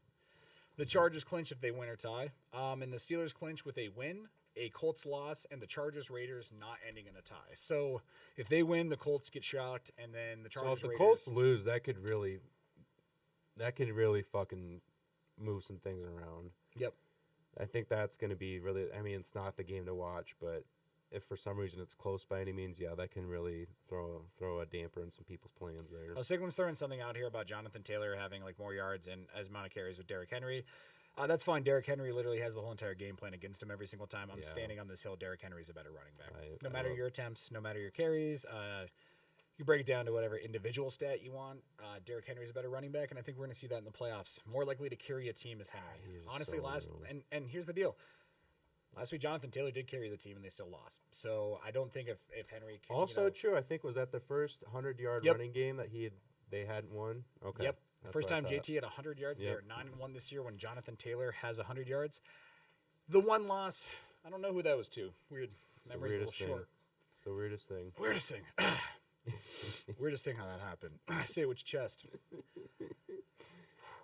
The Chargers clinch if they win or tie. And the Steelers clinch with a win, a Colts loss, and the Chargers Raiders not ending in a tie. So if they win, the Colts get shocked, and then the Chargers So if the Raiders, Colts lose, that could really fucking move some things around. Yep. I think that's going to be really. I mean, it's not the game to watch, but if for some reason it's close by any means, yeah, that can really throw a damper in some people's plans there. Siglin's throwing something out here about Jonathan Taylor having like more yards and as amount of carries with Derrick Henry. That's fine. Derrick Henry literally has the whole entire game plan against him every single time. I'm standing on this hill. Derrick Henry's a better running back. No matter your attempts, no matter your carries. You break it down to whatever individual stat you want. Derrick Henry's a better running back, and I think we're going to see that in the playoffs. More likely to carry a team is Henry. Honestly, and here's the deal. Last week, Jonathan Taylor did carry the team, and they still lost. So I don't think if Henry can, also true. I think was that the first 100-yard running game that they hadn't won. Okay. Yep. The first time JT had 100 yards. They're 9-1 this year when Jonathan Taylor has 100 yards. The one loss, I don't know who that was to. Weird. Memory's a little short. It's the weirdest thing. Weirdest thing. Weirdest thing how that happened. Say it with your chest.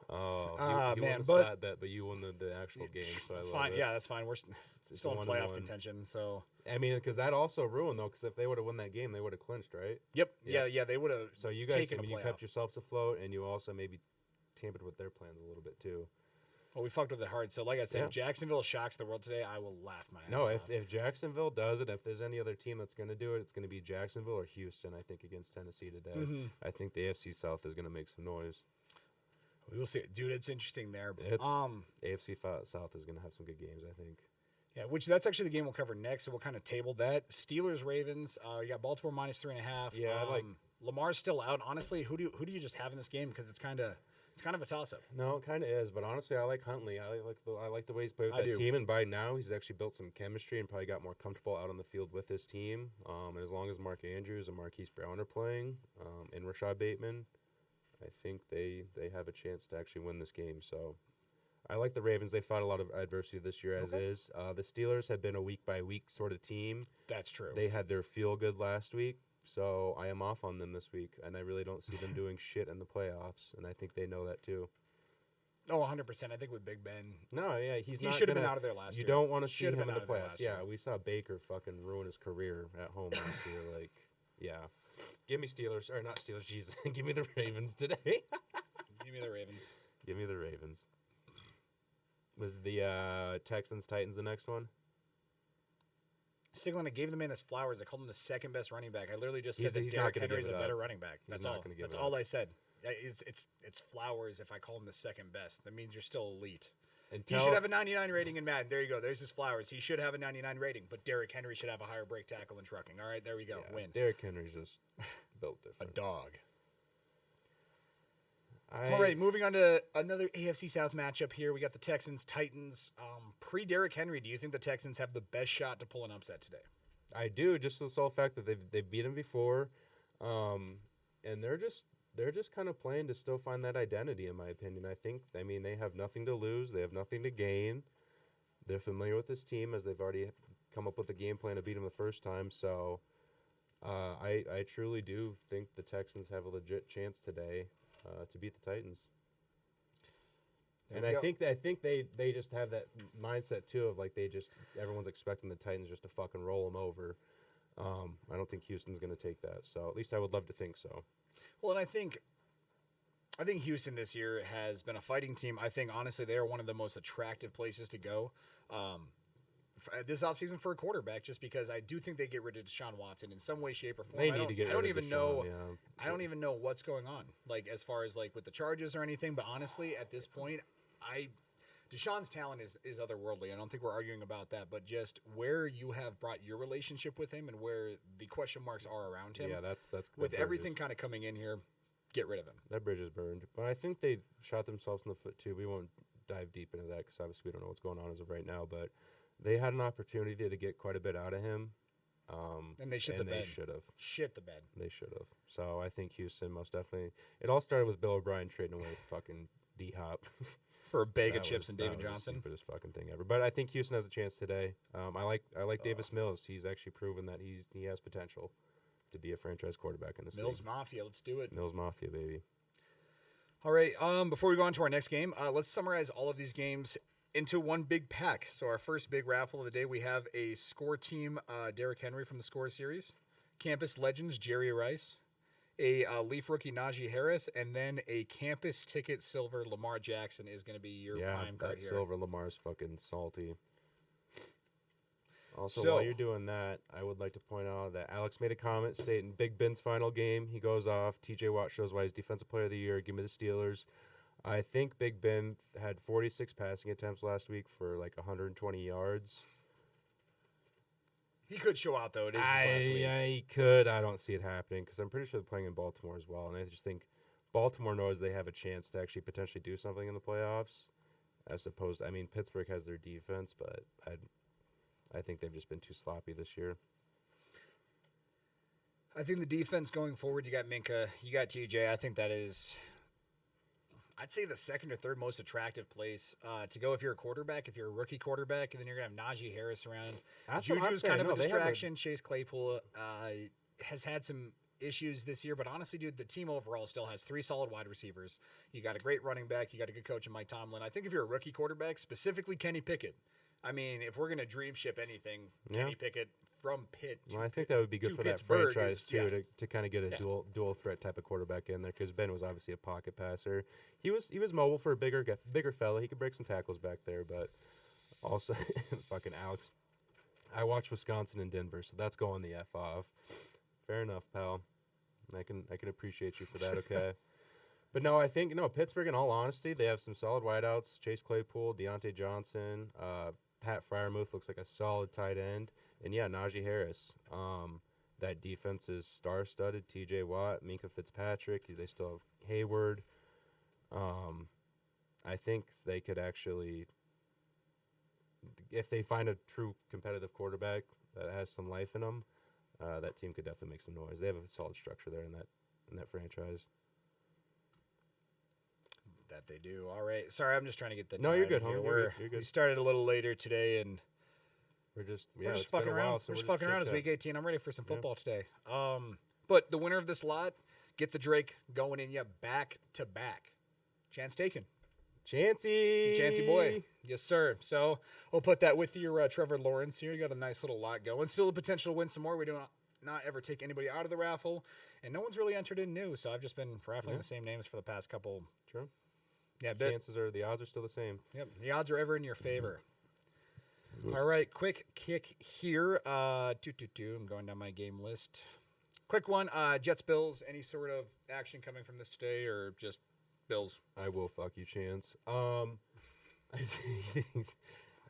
Oh, you man, won the side bet, but you won the actual game, so that's I love fine. it. Yeah, that's fine. We're still in playoff contention, so I mean, because that also ruined though, because if they would have won that game, they would have clinched, right? Yep. Yeah, they would have. So you guys, you kept yourselves afloat, and you also maybe tampered with their plans a little bit too. Well, we fucked with it hard. So, like I said, if Jacksonville shocks the world today, I will laugh my ass off. If Jacksonville does it, if there's any other team that's going to do it, it's going to be Jacksonville or Houston, I think, against Tennessee today. Mm-hmm. I think the AFC South is going to make some noise. We will see. Dude, it's interesting there. AFC South is going to have some good games, I think. Yeah, which that's actually the game we'll cover next, so we'll kind of table that. Steelers, Ravens, you got Baltimore -3.5. Yeah, Lamar's still out. Honestly, who do you just have in this game? Because it's kind of a toss-up. No, it kind of is, but honestly, I like Huntley. I like the way he's played with that team, and by now he's actually built some chemistry and probably got more comfortable out on the field with his team. And as long as Mark Andrews and Marquise Brown are playing, and Rashad Bateman, I think they have a chance to actually win this game. So I like the Ravens. They fought a lot of adversity this year as is. The Steelers have been a week-by-week sort of team. That's true. They had their feel-good last week. So I am off on them this week, and I really don't see them doing shit in the playoffs, and I think they know that too. Oh, 100%. I think with Big Ben. No, yeah, he should have been out of there last year. You don't want to see him in the playoffs. Yeah, we saw Baker fucking ruin his career at home last year. Like, yeah. Give me Steelers, or not Steelers, Jesus. Give me the Ravens today. Give me the Ravens. Give me the Ravens. Was the Texans-Titans the next one? Siglin, I gave the man his flowers. I called him the second best running back. I literally just said that Derrick Henry is a better running back. That's all. That's all I said. It's flowers if I call him the second best. That means you're still elite. He should have a 99 rating in Madden. There you go. There's his flowers. He should have a 99 rating, but Derrick Henry should have a higher break tackle and trucking. All right, there we go. Yeah, win. Derrick Henry's just built different. A dog. All right, moving on to another AFC South matchup here. We got the Texans, Titans. Pre-Derrick Henry, do you think the Texans have the best shot to pull an upset today? I do, just the sole fact that they've beat him before, and they're just kind of playing to still find that identity, in my opinion. I mean, they have nothing to lose. They have nothing to gain. They're familiar with this team as they've already come up with a game plan to beat him the first time. So I truly do think the Texans have a legit chance today to beat the Titans. And I think they just have that mindset too of like everyone's expecting the Titans just to fucking roll them over. I don't think Houston's going to take that. So at least I would love to think so. Well, and I think I think Houston this year has been a fighting team. I think, honestly, they are one of the most attractive places to go this offseason for a quarterback, just because I do think they get rid of Deshaun Watson in some way, shape, or form. They need to get rid of Deshaun, yeah. I don't even know what's going on, like, as far as, like, with the charges or anything. But honestly, at this point, Deshaun's talent is otherworldly. I don't think we're arguing about that, but just where you have brought your relationship with him and where the question marks are around him. Yeah, that's with everything kind of coming in here, get rid of him. That bridge is burned. But I think they shot themselves in the foot, too. We won't dive deep into that because obviously we don't know what's going on as of right now. But they had an opportunity to get quite a bit out of him. And they shit the bed. They should have. Shit the bed. They should have. So I think Houston most definitely. It all started with Bill O'Brien trading away fucking D-Hop. For a bag of chips and David Johnson. The stupidest fucking thing ever. But I think Houston has a chance today. I like Davis Mills. He's actually proven that he has potential to be a franchise quarterback in this league. Mills Mafia. Let's do it. Mills Mafia, baby. All right. Before we go on to our next game, let's summarize all of these games into one big pack. So our first big raffle of the day, we have a score team, Derrick Henry from the Score series, Campus Legends, Jerry Rice, a Leaf rookie, Najee Harris, and then a Campus Ticket Silver, Lamar Jackson is going to be your prime card here. Yeah, Silver Lamar's fucking salty. Also, while you're doing that, I would like to point out that Alex made a comment stating Big Ben's final game. He goes off. TJ Watt shows why he's Defensive Player of the Year. Give me the Steelers. I think Big Ben had 46 passing attempts last week for like 120 yards. He could show out, though. It is his last week. Yeah, he could. I don't see it happening because I'm pretty sure they're playing in Baltimore as well. And I just think Baltimore knows they have a chance to actually potentially do something in the playoffs as opposed to, I mean, Pittsburgh has their defense, but I think they've just been too sloppy this year. I think the defense going forward, you got Minka, you got TJ. I think that is, I'd say, the second or third most attractive place to go if you're a quarterback, if you're a rookie quarterback, and then you're going to have Najee Harris around. Juju's kind of a distraction. Chase Claypool has had some issues this year, but honestly, dude, the team overall still has 3 solid wide receivers. You got a great running back. You got a good coach in Mike Tomlin. I think if you're a rookie quarterback, specifically Kenny Pickett, I mean, if we're going to dream ship anything, Kenny Pickett from Pitt to I think that would be good for Pittsburgh that franchise, too, to kind of get a dual threat type of quarterback in there because Ben was obviously a pocket passer. He was mobile for a bigger fella. He could break some tackles back there, but also, fucking Alex, I watched Wisconsin and Denver, so that's going the F off. Fair enough, pal. I can appreciate you for that, okay? But no, I think, Pittsburgh, in all honesty, they have some solid wideouts. Chase Claypool, Deontay Johnson, Pat Freiermuth looks like a solid tight end. And, yeah, Najee Harris. That defense is star-studded. TJ Watt, Minka Fitzpatrick. They still have Hayward. I think they could actually, if they find a true competitive quarterback that has some life in them, that team could definitely make some noise. They have a solid structure there in that franchise. That they do. All right. Sorry, I'm just trying to get the time. No, you're good, here. homie. You're good. We started a little later today, and we're just fucking around. We're just fucking around. It's week 18. I'm ready for some football today. But the winner of this lot, get the Drake going in you back to back. Chance taken. Chancey boy. Yes, sir. So we'll put that with your Trevor Lawrence here. You got a nice little lot going. Still the potential to win some more. We do not ever take anybody out of the raffle, and no one's really entered in new. So I've just been raffling the same names for the past couple. True. Yeah, the odds are still the same. Yep, the odds are ever in your favor. All right, quick kick here. I'm going down my game list. Quick one. Jets Bills. Any sort of action coming from this today, or just Bills? I will fuck you, Chance.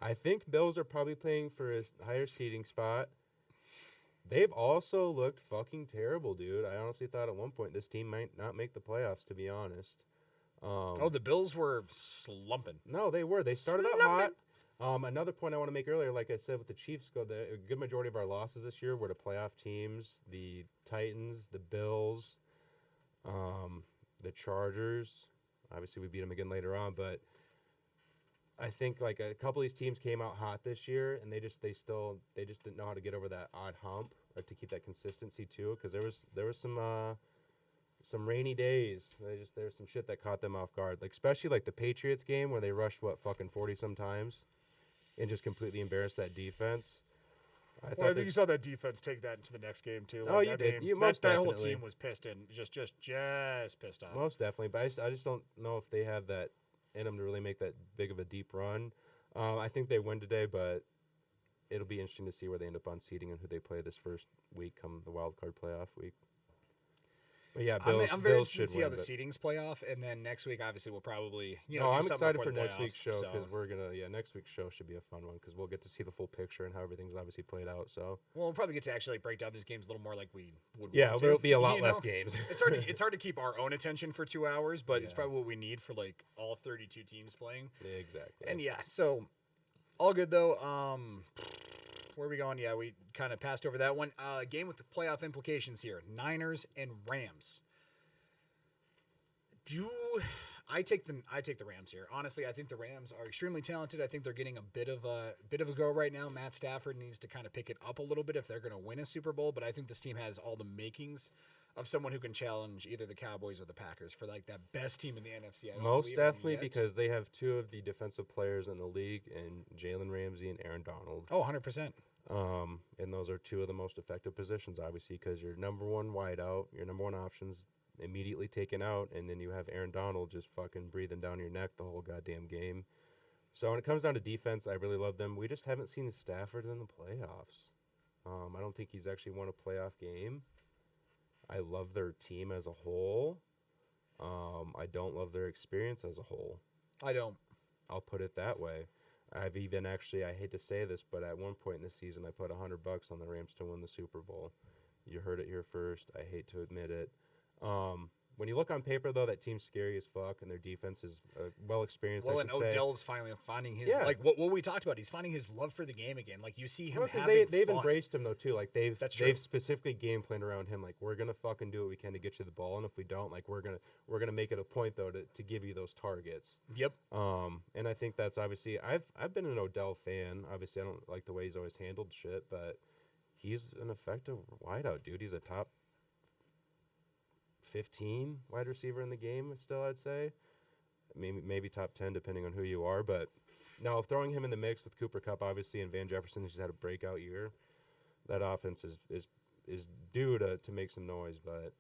I think Bills are probably playing for a higher seeding spot. They've also looked fucking terrible, dude. I honestly thought at one point this team might not make the playoffs, to be honest. The Bills were slumping. No, they were. They started out hot. Another point I want to make earlier, like I said, with the Chiefs, a good majority of our losses this year were to playoff teams, the Titans, the Bills, the Chargers. Obviously, we beat them again later on, but I think like a couple of these teams came out hot this year, and they just didn't know how to get over that odd hump or to keep that consistency too, because there was some rainy days. There was some shit that caught them off guard, like especially like the Patriots game where they rushed fucking 40 sometimes and just completely embarrassed that defense. Well, I think you saw that defense take that into the next game too. Oh, you did. That whole team was pissed and just pissed off. Most definitely, but I just don't know if they have that in them to really make that big of a deep run. I think they win today, but it'll be interesting to see where they end up on seeding and who they play this first week come the wild card playoff week. But yeah, I'm very interested to see how the seedings play off, and then next week, obviously, we'll probably I'm excited for next week's show because next week's show should be a fun one because we'll get to see the full picture and how everything's obviously played out. So we'll probably get to actually break down these games a little more like we would. Yeah, there'll be a lot less games. It's hard to keep our own attention for 2 hours, but it's probably what we need for like all 32 teams playing. Yeah, exactly. And so all good though. Where are we going? Yeah, we kind of passed over that one. Game with the playoff implications here. Niners and Rams. I take the Rams here. Honestly, I think the Rams are extremely talented. I think they're getting a bit of a go right now. Matt Stafford needs to kind of pick it up a little bit if they're going to win a Super Bowl, but I think this team has all the makings of someone who can challenge either the Cowboys or the Packers for like that best team in the NFC. Most definitely because they have two of the defensive players in the league in Jalen Ramsey and Aaron Donald. Oh, 100%. And those are two of the most effective positions, obviously, because your number one wideout, your number one options immediately taken out, and then you have Aaron Donald just fucking breathing down your neck the whole goddamn game. So when it comes down to defense, I really love them. We just haven't seen Stafford in the playoffs. I don't think he's actually won a playoff game. I love their team as a whole. I don't love their experience as a whole. I don't. I'll put it that way. I've even actually, I hate to say this, but at one point in the season, I put $100 on the Rams to win the Super Bowl. You heard it here first. I hate to admit it. When you look on paper, though, that team's scary as fuck, and their defense is well experienced. Well, and Odell's finally finding his like what we talked about. He's finding his love for the game again. Like you see him having they've fun. embraced him though too. Like they've specifically game planned around him. Like we're gonna fucking do what we can to get you the ball, and if we don't, like we're gonna make it a point though to give you those targets. Yep. And I think that's obviously I've been an Odell fan. Obviously, I don't like the way he's always handled shit, but he's an effective wideout, dude. He's a top 15 wide receiver in the game still, I'd say. Maybe top 10 depending on who you are. But now throwing him in the mix with Cooper Kupp, obviously, and Van Jefferson, who's had a breakout year, that offense is due to make some noise, but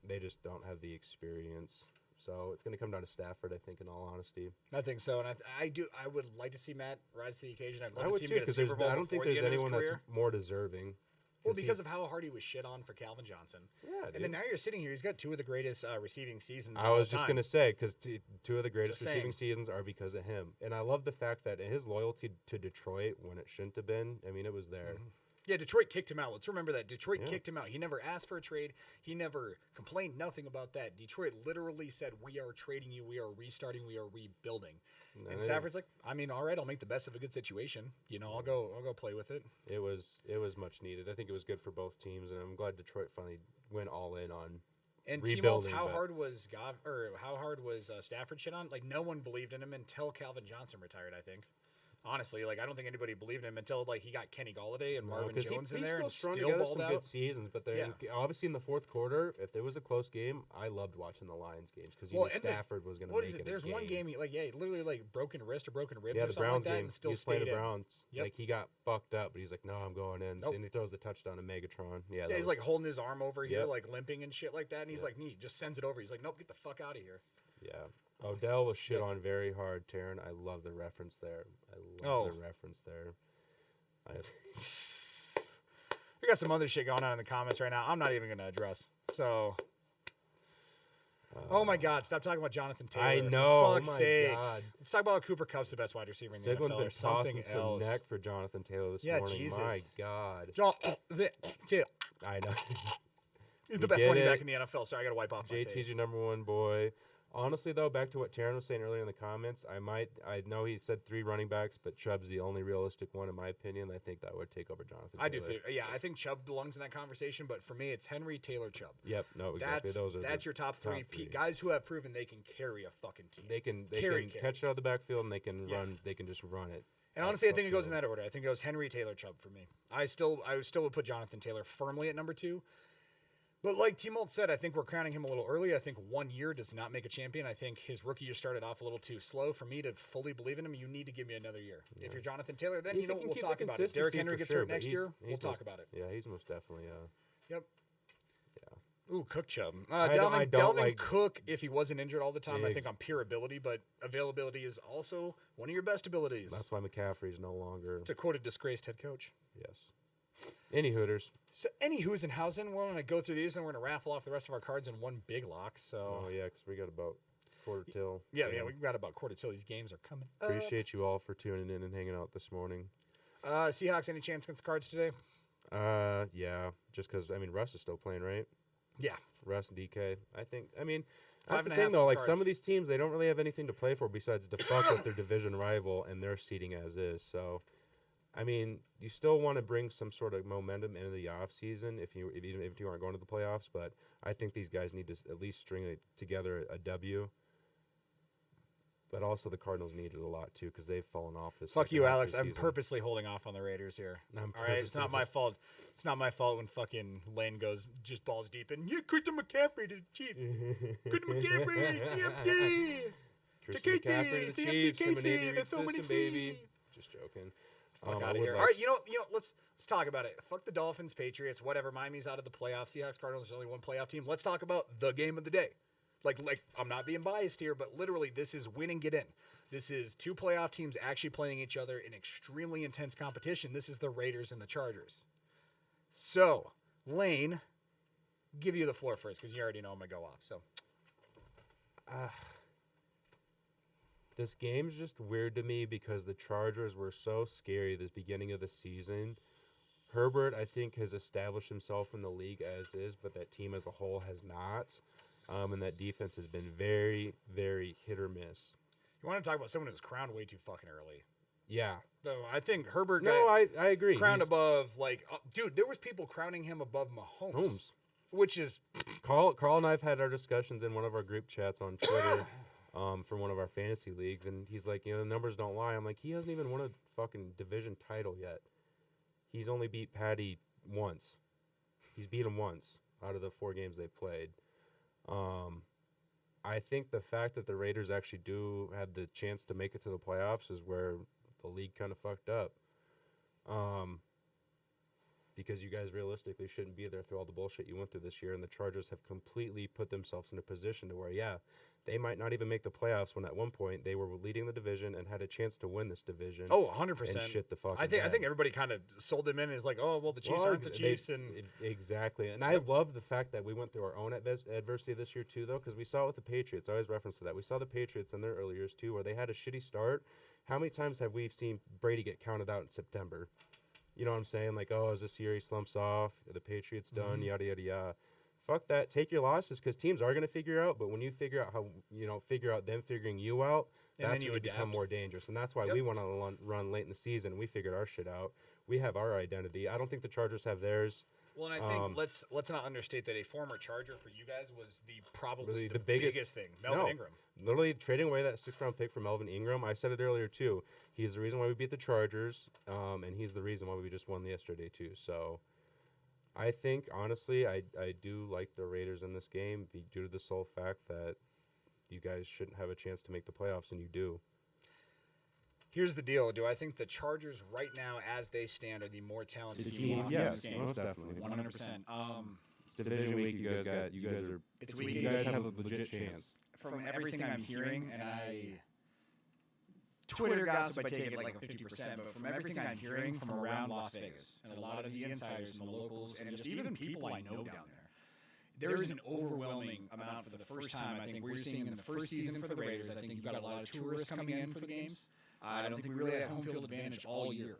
they just don't have the experience. So it's going to come down to Stafford, I think, in all honesty. I think so, and I would like to see Matt rise to the occasion. I'd love to see him get a Super Bowl. I don't think there's anyone that's more deserving. Well, because of how hard he was shit on for Calvin Johnson. Yeah, dude. And then now you're sitting here, he's got two of the greatest receiving seasons I was just going to say, because two of the greatest receiving seasons are because of him. And I love the fact that his loyalty to Detroit, when it shouldn't have been, I mean, it was there. Mm-hmm. Yeah, Detroit kicked him out. Let's remember that. Detroit kicked him out. He never asked for a trade. He never complained, nothing about that. Detroit literally said, we are trading you. We are restarting. We are rebuilding. And Stafford's like, I mean, all right, I'll make the best of a good situation. You know, I'll go play with it. It was much needed. I think it was good for both teams, and I'm glad Detroit finally went all in on and rebuilding. How hard was Stafford shit on? Like, no one believed in him until Calvin Johnson retired, I think. Honestly, like I don't think anybody believed in him until like he got Kenny Galladay and Marvin Jones in there and still balled out. Good seasons, but obviously in the fourth quarter, if there was a close game, I loved watching the Lions games because you knew Stafford was going to make it. There's one game he literally like broken wrist or broken ribs or something Browns like that, game, and still stayed in. Browns. Yep. Like he got fucked up, but he's like, no, I'm going in. Then he throws the touchdown to Megatron. Yeah, he's like holding his arm over here, like limping and shit like that, and he's like, just sends it over. He's like, nope, get the fuck out of here. Yeah. Odell was shit on very hard, Taryn. I love the reference there. The reference there. We got some other shit going on in the comments right now. I'm not even going to address. So, oh my God, stop talking about Jonathan Taylor. I know. For fuck's sake. God. Let's talk about Cooper Kupp's the best wide receiver in the NFL. Been tossing some neck for Jonathan Taylor this morning. Jesus. My God. I know. He's the best running back in the NFL. Sorry, I got to wipe off my face. JT's your number one boy. Honestly, though, back to what Taryn was saying earlier in the comments, I know he said 3 running backs, but Chubb's the only realistic one, in my opinion. I think that would take over Jonathan Taylor. I do think, I think Chubb belongs in that conversation, but for me, it's Henry, Taylor, Chubb. Yep, no, exactly. That's your top three. Guys who have proven they can carry a fucking team. They can catch it out of the backfield, and they can run. They can just run it. And honestly, I think it goes in that order. I think it goes Henry, Taylor, Chubb for me. I still would put Jonathan Taylor firmly at number 2. But like T-Molt said, I think we're crowning him a little early. I think 1 year does not make a champion. I think his rookie year started off a little too slow. For me to fully believe in him, you need to give me another year. Yeah. If you're Jonathan Taylor, then you know what, we'll talk about it. Derrick Henry gets hurt next year, we'll talk about it. Yeah, he's most definitely. Yep. Yeah. Ooh, Cook Chubb. Dalvin Dalvin Cook, if he wasn't injured all the time, I think on pure ability, but availability is also one of your best abilities. That's why McCaffrey's no longer. To quote a disgraced head coach. Yes. Any Hooters. So any who's in housing, we're going to go through these and we're going to raffle off the rest of our cards in one big lock. So. Oh, yeah, because we got about quarter till. Yeah, we've got about quarter till. These games are coming up. Appreciate you all for tuning in and hanging out this morning. Seahawks, any chance against the Cards today? Yeah, just because, Russ is still playing, right? Yeah. Russ, DK. That's the 5.5 thing, though. Like, Cards. some of these teams, they don't really have anything to play for besides to fuck with their division rival and their seeding as is. So, you still want to bring some sort of momentum into the offseason even if you aren't going to the playoffs. But I think these guys need to at least string together a W. But also the Cardinals need it a lot, too, because they've fallen off this Fuck second you, half of Alex. the I'm season. purposely holding off on the Raiders here. I'm All right? It's not my fault. It's not my fault when fucking Lane goes just balls deep and Christian McCaffrey to the Chiefs. Christian McCaffrey, TFD. Christian McCaffrey to the Chiefs. Him and Andy Reid There's so many system, baby. Chiefs. Just joking. Fuck I out of would here. like- All right, you know, let's talk about it. Fuck the Dolphins, Patriots, whatever. Miami's out of the playoffs. Seahawks, Cardinals, there's only one playoff team. Let's talk about the game of the day. Like I'm not being biased here, but literally this is win and get in. This is two playoff teams actually playing each other in extremely intense competition. This is the Raiders and the Chargers. So, Lane, give you the floor first because you already know I'm going to go off. So, This game's just weird to me because the Chargers were so scary this beginning of the season. Herbert, I think, has established himself in the league as is, but that team as a whole has not. And that defense has been very, very hit or miss. you want to talk about someone who's crowned way too fucking early. Yeah. So, I think Herbert No, I agree. crowned He's- above, dude, there was people crowning him above Mahomes. Holmes. Which is, Carl and I have had our discussions in one of our group chats on Twitter for one of our fantasy leagues, and he's like, the numbers don't lie. I'm like, he hasn't even won a fucking division title yet. He's only beat Patty once. He's beat him once out of the 4 games they played. I think the fact that the Raiders actually do have the chance to make it to the playoffs is where the league kind of fucked up. Because you guys realistically shouldn't be there through all the bullshit you went through this year, and the Chargers have completely put themselves in a position to where, they might not even make the playoffs when at one point they were leading the division and had a chance to win this division. oh, 100%. And shit the fuck. I think everybody kind of sold him in as like, oh, well, the Chiefs aren't the Chiefs. Exactly. And I love the fact that we went through our own adversity this year, too, though, because we saw it with the Patriots. I always reference to that. We saw the Patriots in their early years, too, where they had a shitty start. How many times have we seen Brady get counted out in September? You know what I'm saying? Like, oh, is this year he slumps off? Are the Patriots done? Yada, yada, yada. Fuck that. Take your losses because teams are going to figure out. But when you figure out how, figure out them figuring you out, And that's then when you you become adapt. more dangerous. And that's why we went on a run late in the season. We figured our shit out. We have our identity. I don't think the Chargers have theirs. Well, and I think let's not understate that a former Charger for you guys was probably Really the biggest thing. Melvin Ingram. Literally trading away that 6th-round pick for Melvin Ingram. I said it earlier, too. He's the reason why we beat the Chargers, and he's the reason why we just won yesterday, too. So I think, honestly, I do like the Raiders in this game due to the sole fact that you guys shouldn't have a chance to make the playoffs, and you do. Here's the deal. Do I think the Chargers right now, as they stand, are the more talented team? in Yeah, this game? most definitely. 100%. It's division week. You guys are. It's You week guys 18. have a legit chance. From everything I'm hearing, and Twitter gossip, I take it like a 50%, but from everything I'm hearing from around Las Vegas, and a lot of the insiders and the locals, and just even people I know down there is an overwhelming amount for the first time. I think we're seeing in the first season for the Raiders. I think you've got a lot of tourists coming in for the games. I don't think we really had home field advantage all year.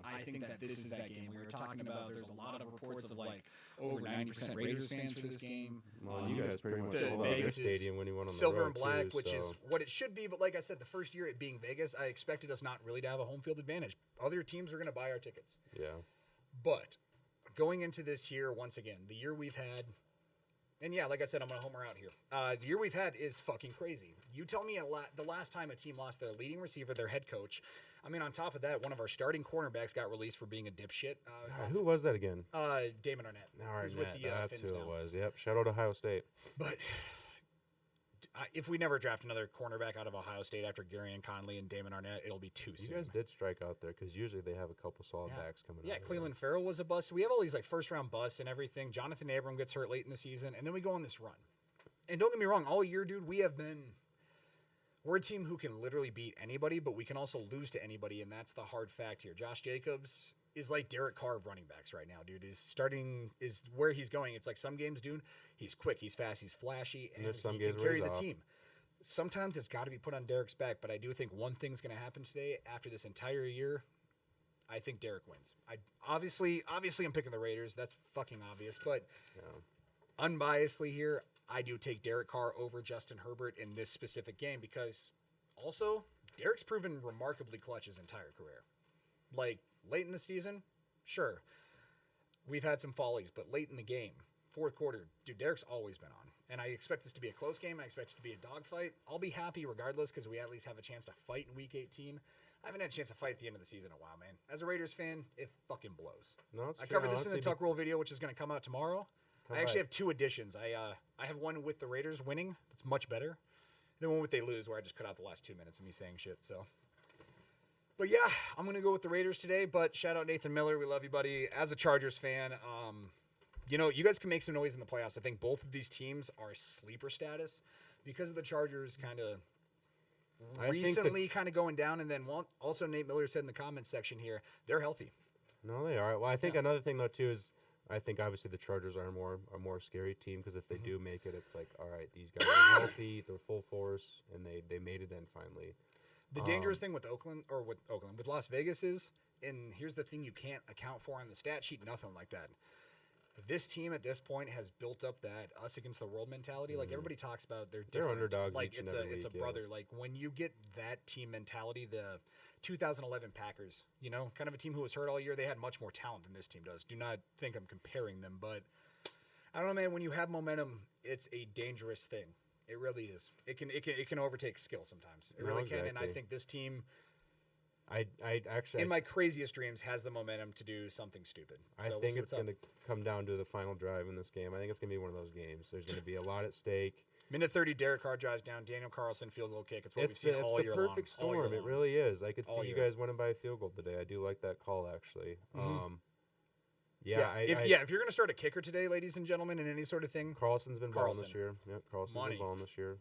I think that this is that game we were talking about. There's a lot of reports of like over 90% Raiders fans for this game. Well, you guys pretty much The sold out Vegas the stadium when you went on the Silver road, and black, too, which so. is what it should be. But like I said, the first year it being Vegas, I expected us not really to have a home field advantage. Other teams are going to buy our tickets. Yeah. But going into this year, once again, the year we've had, And yeah, like I said, I'm going to homer out here. The year we've had is fucking crazy. You tell me the last time a team lost their leading receiver, their head coach. I mean, on top of that, one of our starting cornerbacks got released for being a dipshit. God, who was that again? Damon Arnett. Arnett. Who's with the That's Fins who now. it was. Yep. Shout out Ohio State. But if we never draft another cornerback out of Ohio State after Gary Conley and Damon Arnett, it'll be too soon. You guys did strike out there because usually they have a couple solid backs coming out. Yeah, Cleveland Farrell was a bust. We have all these like first-round busts and everything. Jonathan Abram gets hurt late in the season, and then we go on this run. And don't get me wrong, all year, dude, we're a team who can literally beat anybody, but we can also lose to anybody, and that's the hard fact here. Josh Jacobs is like Derek Carr of running backs right now, dude. Is where he's going. It's like some games, dude, he's quick, he's fast, he's flashy, and there's some he games can where carry he's the off. team. Sometimes it's got to be put on Derek's back, but I do think one thing's going to happen today after this entire year. I think Derek wins. Obviously I'm picking the Raiders. That's fucking obvious, but unbiasedly here, I do take Derek Carr over Justin Herbert in this specific game because also Derek's proven remarkably clutch his entire career. Like late in the season, sure, we've had some follies, but late in the game, fourth quarter, dude, Derek's always been on. And I expect this to be a close game. I expect it to be a dogfight. I'll be happy regardless because we at least have a chance to fight in Week 18. I haven't had a chance to fight at the end of the season in a while, man. As a Raiders fan, it fucking blows. No, it's I true. covered this in the Honestly, Tuck Roll video, which is going to come out tomorrow. I actually by. have two additions. I have one with the Raiders winning. That's much better. The one with they lose, where I just cut out the last 2 minutes of me saying shit. So, but yeah, I'm going to go with the Raiders today. But shout out Nathan Miller. We love you, buddy. As a Chargers fan, you know, you guys can make some noise in the playoffs. I think both of these teams are sleeper status because of the Chargers kind of recently kind of going down. And then also Nate Miller said in the comments section here, they're healthy. No, they are. Well, I think another thing though too is I think obviously the Chargers are a more scary team because if they do make it, it's like, all right, these guys are healthy, they're full force, and they made it in finally. The dangerous thing with with Las Vegas is, and here's the thing you can't account for on the stat sheet, nothing like that. This team at this point has built up that us against the world mentality. Like everybody talks about, they're different. underdogs Like each and it's every a week, yeah. brother. Like when you get that team mentality, the 2011 Packers, you know, kind of a team who was hurt all year. They had much more talent than this team does. Do not think I'm comparing them, but I don't know, man. When you have momentum, it's a dangerous thing. It really is. It can overtake skill sometimes. It really can. And I think this team, I actually in my craziest dreams, has the momentum to do something stupid. I So think we'll it's going to come down to the final drive in this game. I think it's going to be one of those games. There's going to be a lot at stake. Minute 30, Derek Carr drives down. Daniel Carlson field goal kick. It's what we've seen all year long. It's the perfect storm. It really is. I could All see you year. guys winning by a field goal today. I do like that call, actually. If you're going to start a kicker today, ladies and gentlemen, in any sort of thing, Carlson's been balling this Carlson. year. Yep, Carlson's Money. been balling this year.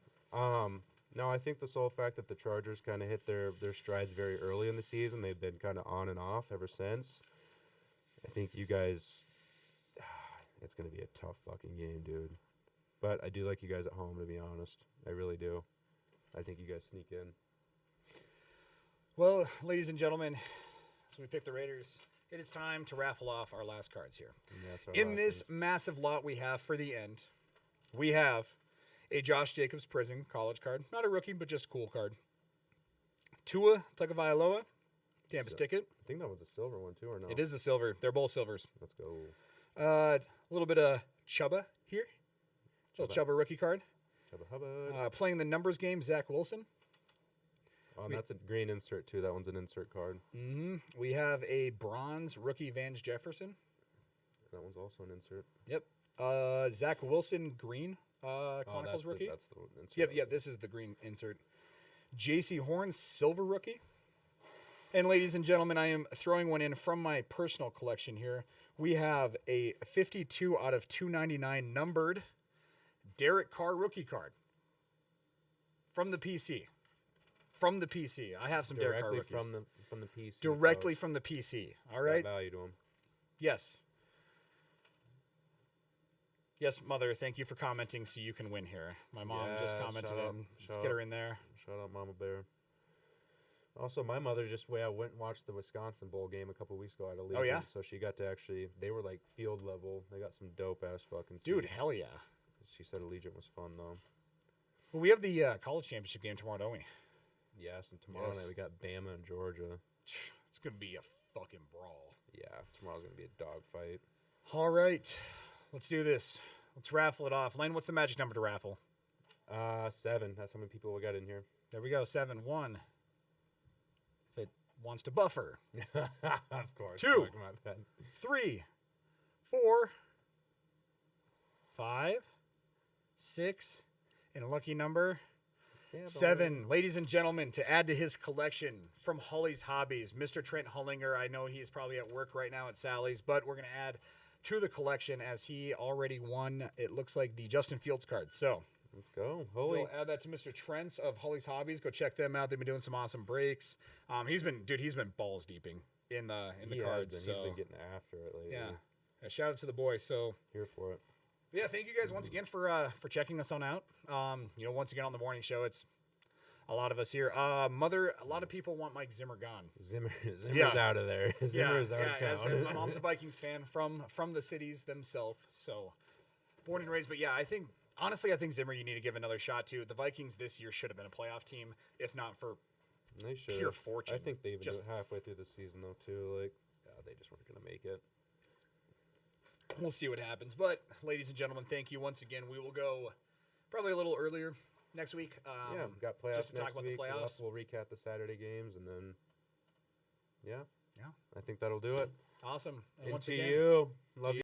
No, I think the sole fact that the Chargers kind of hit their strides very early in the season, they've been kind of on and off ever since. I think you guys, it's going to be a tough fucking game, dude. But I do like you guys at home, to be honest. I really do. I think you guys sneak in. well, ladies and gentlemen, so we picked the Raiders. It is time to raffle off our last cards here. And that's our In last this one. massive lot we have for the end, we have a Josh Jacobs Prison college card. Not a rookie, but just a cool card. Tua Tagovailoa, Campus ticket. I think that one's a silver one, too, or no? It is a silver. They're both silvers. Let's go. A little bit of Chubba here. Little Chubba rookie card. Chubba Hubbard. Playing the numbers game, Zach Wilson. And that's a green insert, too. That one's an insert card. We have a bronze rookie, Vance Jefferson. That one's also an insert. Yep. Zach Wilson, green Chronicles rookie. That's the insert. Yep, this is the green insert. J.C. Horn, silver rookie. And ladies and gentlemen, I am throwing one in from my personal collection here. We have a 52 out of 299 numbered Derek Carr rookie card from the PC. From the PC. I have some Derek Carr Directly rookies. from the PC. Directly from the PC. All right? Got value to them. Yes. Yes, Mother, thank you for commenting so you can win here. My mom just Yeah, commented shout out, in. Let's shout get her out. in there. Shout out Mama Bear. Also, my mother just went and watched the Wisconsin Bowl game a couple weeks ago at Allegiant. Oh, yeah? So she got to actually, they were like field level. They got some dope ass fucking Dude, seats. hell yeah. She said Allegiant was fun though. Well, we have the college championship game tomorrow, don't we? Yes, and tomorrow Yes. night we got Bama and Georgia. It's going to be a fucking brawl. Yeah, tomorrow's gonna be a dog fight. All right. Let's do this. Let's raffle it off. Lane, what's the magic number to raffle? 7. That's how many people we got in here. There we go. 7. 1. If it wants to buffer. Of course. 2. My bad. 3. 4. 5. 6. And a lucky number. 7. Ladies and gentlemen, to add to his collection from Holly's Hobbies, Mr. Trent Hullinger. I know he's probably at work right now at Sally's, but we're going to add to the collection as he already won, it looks like, the Justin Fields card. So let's go. Holy. we'll add that to Mr. Trent's of Holly's Hobbies. Go check them out. They've been doing some awesome breaks. He's been balls deeping in the cards. He's been getting after it lately. Yeah. Shout out to the boy. So here for it. yeah, thank you guys once again for checking us on out. Once again on the morning show, it's a lot of us here. A lot of people want Mike Zimmer gone. Zimmer's out of there. Zimmer's out of town. As my mom's a Vikings fan from the cities themselves, so born and raised. But yeah, I think Zimmer you need to give another shot to. The Vikings this year should have been a playoff team, if not for pure fortune. I think they even did it halfway through the season though too. Like they just weren't going to make it. We'll see what happens. But, ladies and gentlemen, thank you once again. We will go probably a little earlier next week. We've got playoffs just to talk about week. the playoffs. We'll recap the Saturday games, and then, yeah, I think that'll do it. awesome. And once again, you. Love you.